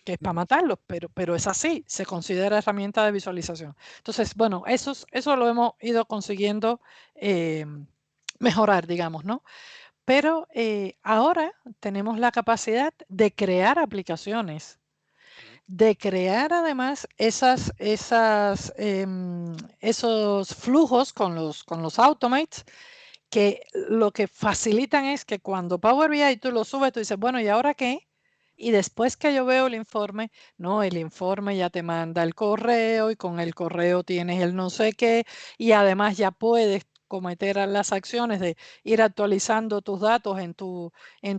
que es para matarlos, pero es así, se considera herramienta de visualización. Entonces, bueno, eso lo hemos ido consiguiendo mejorar, digamos, ¿no? Pero ahora tenemos la capacidad de crear aplicaciones, de crear además esos flujos con los automates que lo que facilitan es que cuando Power BI tú lo subes, tú dices, bueno, ¿y ahora qué? Y después que yo veo el informe, no, el informe ya te manda el correo y con el correo tienes el no sé qué y además ya puedes cometer las acciones de ir actualizando tus datos en tu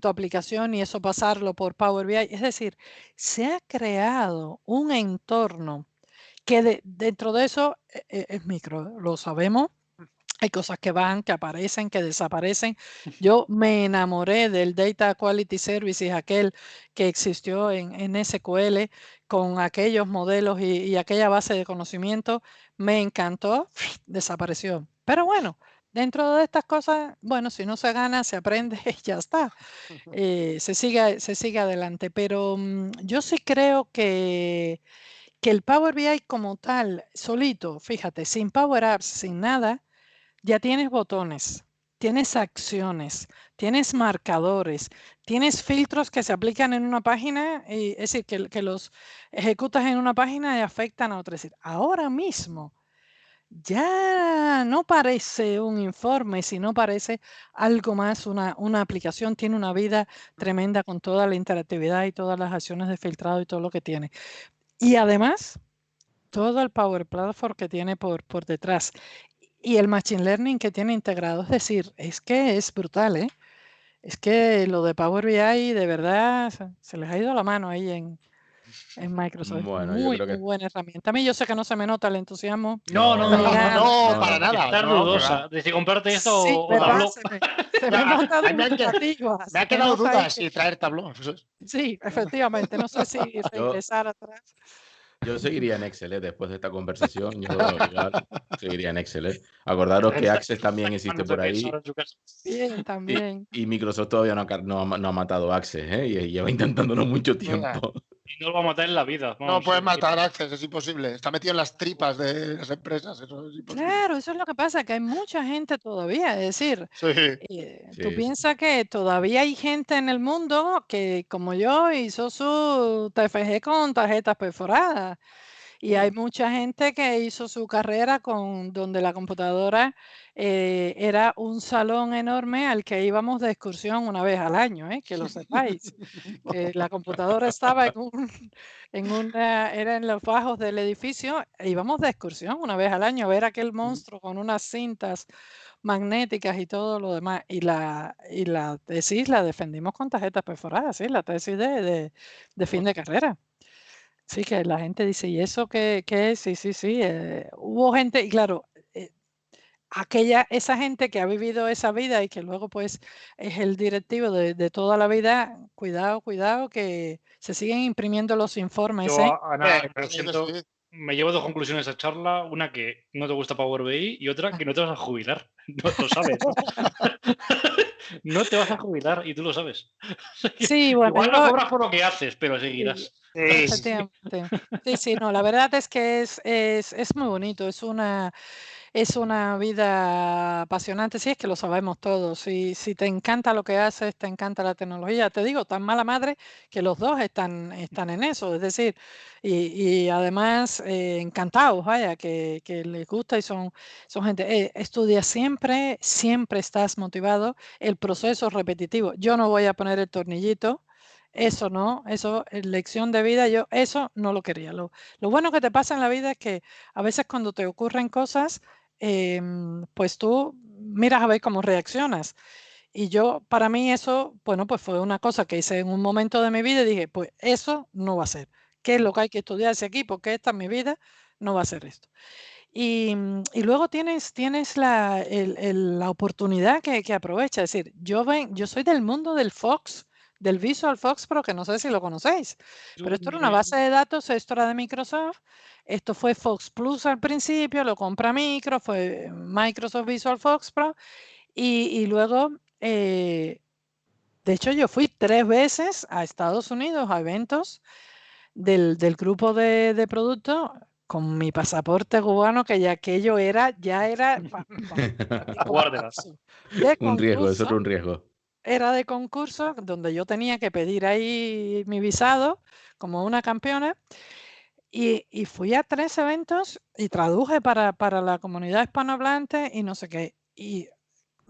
aplicación y eso pasarlo por Power BI. Es decir, se ha creado un entorno que dentro de eso es micro, lo sabemos. Hay cosas que van, que aparecen, que desaparecen. Yo me enamoré del Data Quality Services, aquel que existió en SQL, con aquellos modelos y aquella base de conocimiento. Me encantó, desapareció. Pero bueno, dentro de estas cosas, bueno, si no se gana, se aprende y ya está. Se sigue adelante. Pero yo sí creo que el Power BI como tal, solito, fíjate, sin Power Apps, sin nada, ya tienes botones, tienes acciones, tienes marcadores, tienes filtros que se aplican en una página, es decir, que los ejecutas en una página y afectan a otra. Es decir, ahora mismo ya no parece un informe, sino parece algo más, una aplicación, tiene una vida tremenda con toda la interactividad y todas las acciones de filtrado y todo lo que tiene. Y además, todo el Power Platform que tiene por detrás y el Machine Learning que tiene integrado. Es decir, es que es brutal, ¿eh? Es que lo de Power BI de verdad se les ha ido la mano ahí en Microsoft. Es Bueno, yo muy, creo muy que buena herramienta. A mí yo sé que no se me nota el entusiasmo. No, No me gana. No, no, para no. nada. Estás No, para dudosa nada. de si comprarte esto Sí, o ¿verdad? Tableau. Se me nota A mí dubitativa. me Se ha me quedado nota ahí duda si traer Tableau. sí, efectivamente. No sé si Yo, regresar atrás. yo seguiría en Excel, después de esta conversación. Yo igual seguiría en Excel. Acordaros que Access también existe por ahí. Bien, también. Y Microsoft todavía no ha matado Access, y lleva intentándolo mucho tiempo. Y no lo va a matar en la vida. No Vamos, puedes matar Access, es imposible. Está metido en las tripas de las empresas, eso es imposible. Claro, eso es lo que pasa, que hay mucha gente todavía, es decir, Sí. tú Sí. piensas que todavía hay gente en el mundo que, como yo, hizo su TFG con tarjetas perforadas. Y hay mucha gente que hizo su carrera con donde la computadora era un salón enorme al que íbamos de excursión una vez al año, que lo sepáis. Que la computadora estaba era en los bajos del edificio, e íbamos de excursión una vez al año a ver aquel monstruo con unas cintas magnéticas y todo lo demás. Y la tesis la defendimos con tarjetas perforadas, sí, la tesis de fin de carrera. Sí, que la gente dice, ¿y eso qué es? Sí, sí, sí. Hubo gente, y claro, esa gente que ha vivido esa vida y que luego pues es el directivo de toda la vida, cuidado, cuidado, que se siguen imprimiendo los informes, Yo, Ana, lo Sí, siento, sí. me llevo 2 conclusiones de esa charla. Una, que no te gusta Power BI, y otra, que no te vas a jubilar. No lo sabes. No te vas a jubilar y tú lo sabes. Sí, bueno, Igual no cobras por lo que haces, pero sí, seguirás. efectivamente. Sí, sí, no, la verdad es que es muy bonito, es una vida apasionante, sí, es que lo sabemos todos. Si te encanta lo que haces, te encanta la tecnología, te digo, tan mala madre que los dos están en eso, es decir, y además encantados, vaya, que les gusta y son gente, estudia siempre, siempre estás motivado, el proceso es repetitivo. Yo no voy a poner el tornillito. Eso no, eso es lección de vida, yo eso no lo quería. Lo bueno que te pasa en la vida es que a veces cuando te ocurren cosas, pues tú miras a ver cómo reaccionas. Y yo, para mí eso, bueno, pues fue una cosa que hice en un momento de mi vida y dije, pues eso no va a ser. ¿Qué es lo que hay que estudiarse aquí? Porque esta es mi vida, no va a ser esto. Y luego tienes la oportunidad que aprovecha. Es decir, yo soy del mundo del Fox, del Visual Fox Pro, que no sé si lo conocéis, pero esto era una base de datos, esto era de Microsoft, esto fue Fox Plus al principio, lo compra Micro, fue Microsoft Visual Fox Pro, y luego, de hecho, yo fui 3 veces a Estados Unidos a eventos del grupo de productos con mi pasaporte cubano, que ya aquello ya era Guárdelas. de Un riesgo, eso concurso, era un riesgo. era de concurso donde yo tenía que pedir ahí mi visado como una campeona y fui a 3 eventos y traduje para la comunidad hispanohablante y no sé qué. Y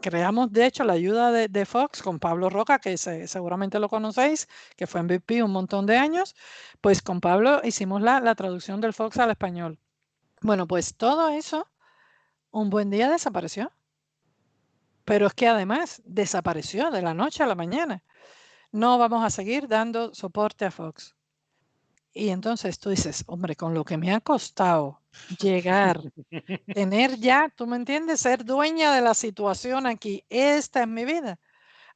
creamos, de hecho, la ayuda de Fox con Pablo Roca, que seguramente lo conocéis, que fue MVP un montón de años. Pues con Pablo hicimos la traducción del Fox al español. Bueno, pues todo eso un buen día desapareció. Pero es que además desapareció de la noche a la mañana. No vamos a seguir dando soporte a Fox. Y entonces tú dices, hombre, con lo que me ha costado llegar, tener ya, tú me entiendes, ser dueña de la situación aquí, esta es mi vida.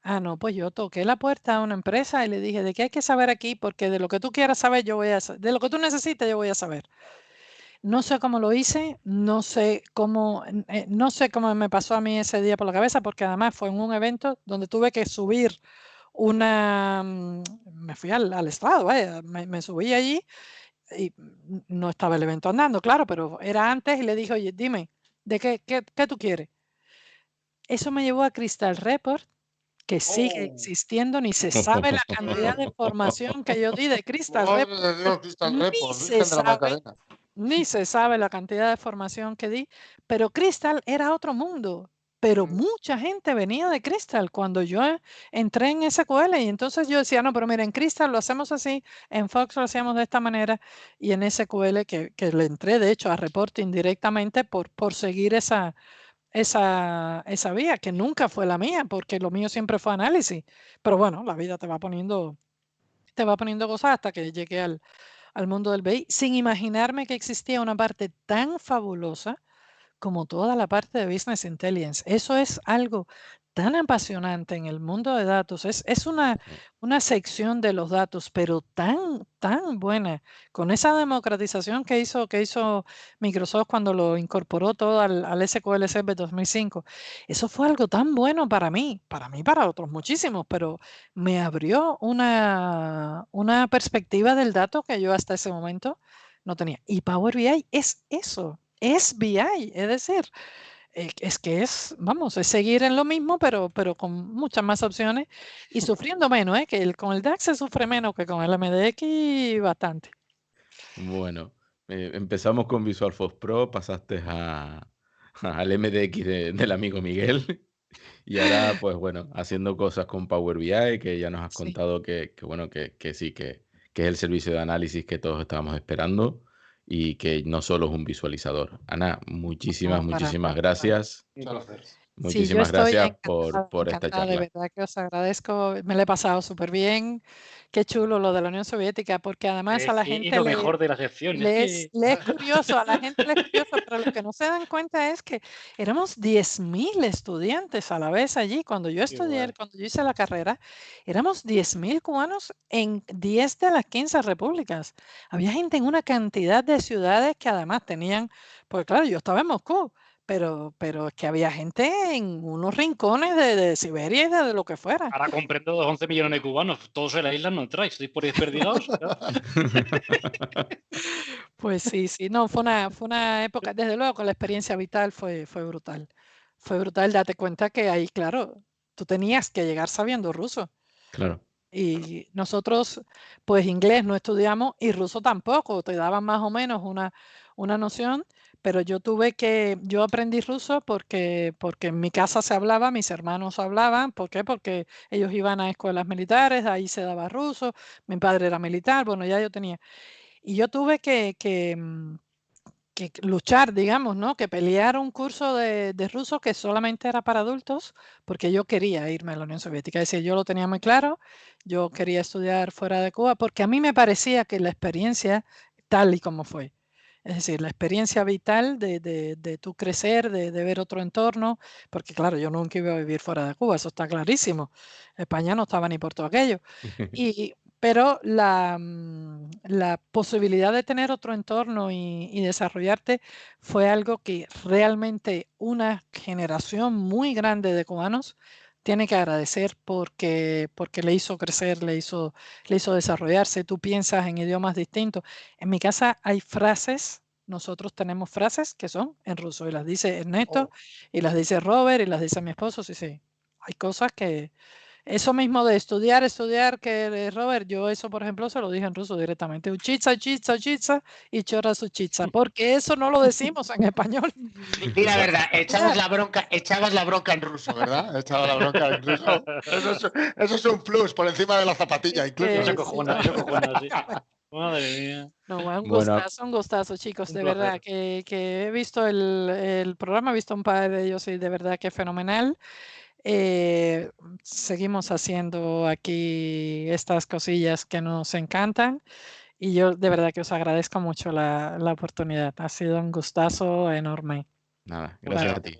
Ah, no, pues yo toqué la puerta a una empresa y le dije, ¿de qué hay que saber aquí? Porque de lo que tú quieras saber, yo voy a saber, de lo que tú necesites, yo voy a saber. No sé cómo lo hice, no sé cómo me pasó a mí ese día por la cabeza, porque además fue en un evento donde tuve que subir me fui al estrado, vaya, me subí allí y no estaba el evento andando, claro, pero era antes y le dije, oye, dime, ¿de qué tú quieres? Eso me llevó a Crystal Report, que sigue existiendo, ni se sabe la cantidad de información que yo di de Crystal Report, Madre de Dios, Crystal ni Report, se Virgen de la sabe, Macarena. ni se sabe la cantidad de formación que di, pero Crystal era otro mundo. Pero mucha gente venía de Crystal cuando yo entré en SQL y entonces yo decía, no, pero mira, en Crystal lo hacemos así, en Fox lo hacíamos de esta manera y en SQL que le entré de hecho a reporting directamente por seguir esa vía, que nunca fue la mía, porque lo mío siempre fue análisis. Pero bueno, la vida te va poniendo cosas hasta que llegué al mundo del BI, sin imaginarme que existía una parte tan fabulosa como toda la parte de Business Intelligence. Eso es algo tan apasionante en el mundo de datos. Es una sección de los datos, pero tan buena, con esa democratización que hizo Microsoft cuando lo incorporó todo al SQL Server 2005. Eso fue algo tan bueno para mí, para otros muchísimos, pero me abrió una perspectiva del dato que yo hasta ese momento no tenía. Y Power BI es eso, es BI, es decir, vamos, es seguir en lo mismo, pero con muchas más opciones y sufriendo menos, que con el DAX se sufre menos que con el MDX bastante. Bueno, empezamos con Visual Force Pro, pasaste al MDX del amigo Miguel y ahora, pues bueno, haciendo cosas con Power BI, que ya nos has Sí. contado que sí, que es el servicio de análisis que todos estábamos esperando y que no solo es un visualizador. Ana, muchísimas gracias. Muchas gracias. Sí, yo Muchísimas estoy gracias por esta encantada, de charla. verdad que os agradezco, me lo he pasado súper bien, qué chulo lo de la Unión Soviética, porque además a la Es gente lo mejor de la sección. le es curioso, a la gente le es curioso, pero lo que no se dan cuenta es que éramos 10.000 estudiantes a la vez allí. Cuando yo estudié, cuando yo hice la carrera, éramos 10.000 cubanos en 10 de las 15 repúblicas. Había gente en una cantidad de ciudades que además tenían, pues claro, yo estaba en Moscú, pero es que había gente en unos rincones de Siberia y de lo que fuera. Ahora comprendo 11 millones de cubanos. Todos en la isla no entráis. Estáis por ahí desperdigados. Pues sí, no, fue una época, desde luego con la experiencia vital fue brutal. Fue brutal, date cuenta que ahí, claro, tú tenías que llegar sabiendo ruso. Claro. Y nosotros, pues inglés no estudiamos y ruso tampoco, te daban más o menos una noción, pero yo aprendí ruso porque en mi casa se hablaba, mis hermanos hablaban, ¿por qué? Porque ellos iban a escuelas militares, ahí se daba ruso, mi padre era militar, bueno, ya yo tenía. Y yo tuve que luchar, digamos, ¿no? Que pelear un curso de ruso que solamente era para adultos, porque yo quería irme a la Unión Soviética. Es decir, yo lo tenía muy claro, yo quería estudiar fuera de Cuba, porque a mí me parecía que la experiencia, tal y como fue, es decir, la experiencia vital de tu crecer, de ver otro entorno, porque claro, yo nunca iba a vivir fuera de Cuba, eso está clarísimo. España no estaba ni por todo aquello. Pero la posibilidad de tener otro entorno y desarrollarte fue algo que realmente una generación muy grande de cubanos tiene que agradecer porque le hizo crecer, le hizo desarrollarse. Tú piensas en idiomas distintos. En mi casa hay frases, nosotros tenemos frases que son en ruso y las dice Ernesto y las dice Robert y las dice mi esposo. Sí, hay cosas que eso mismo de estudiar, que Robert, yo eso, por ejemplo, se lo dije en ruso directamente. Uchitsa, uchitsa, y chora su chitsa, porque eso no lo decimos en español. Di la verdad, echabas la bronca en ruso, ¿verdad? Echabas la bronca en ruso. Eso es un plus por encima de la zapatilla, incluso. Eso cojona, sí. Madre mía. No, un gustazo, chicos, de verdad, que he visto el programa, he visto un par de ellos y de verdad que fenomenal. Seguimos haciendo aquí estas cosillas que nos encantan y yo de verdad que os agradezco mucho la oportunidad. Ha sido un gustazo enorme. Nada, gracias a ti.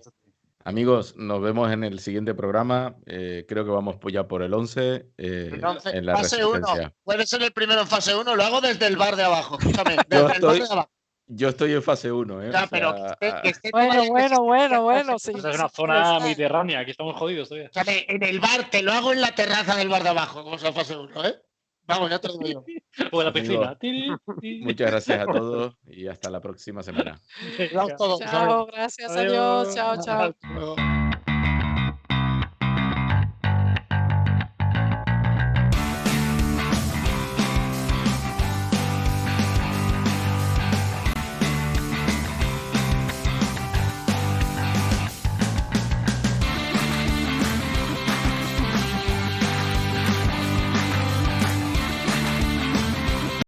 Amigos, nos vemos en el siguiente programa. Creo que vamos ya por el 11. En la fase 1. Puede ser el primero en fase 1. Lo hago desde el bar de abajo. Escúchame, desde el bar de abajo. Yo estoy en fase 1. Ya, pero bueno. Sí, es una zona mediterránea. Aquí estamos jodidos todavía. En el bar, te lo hago en la terraza del bar de abajo. Como sea fase 1, ¿eh? Vamos, ya te lo digo yo. O en la piscina. Muchas gracias a todos y hasta la próxima semana. Chao, gracias, adiós. Chao.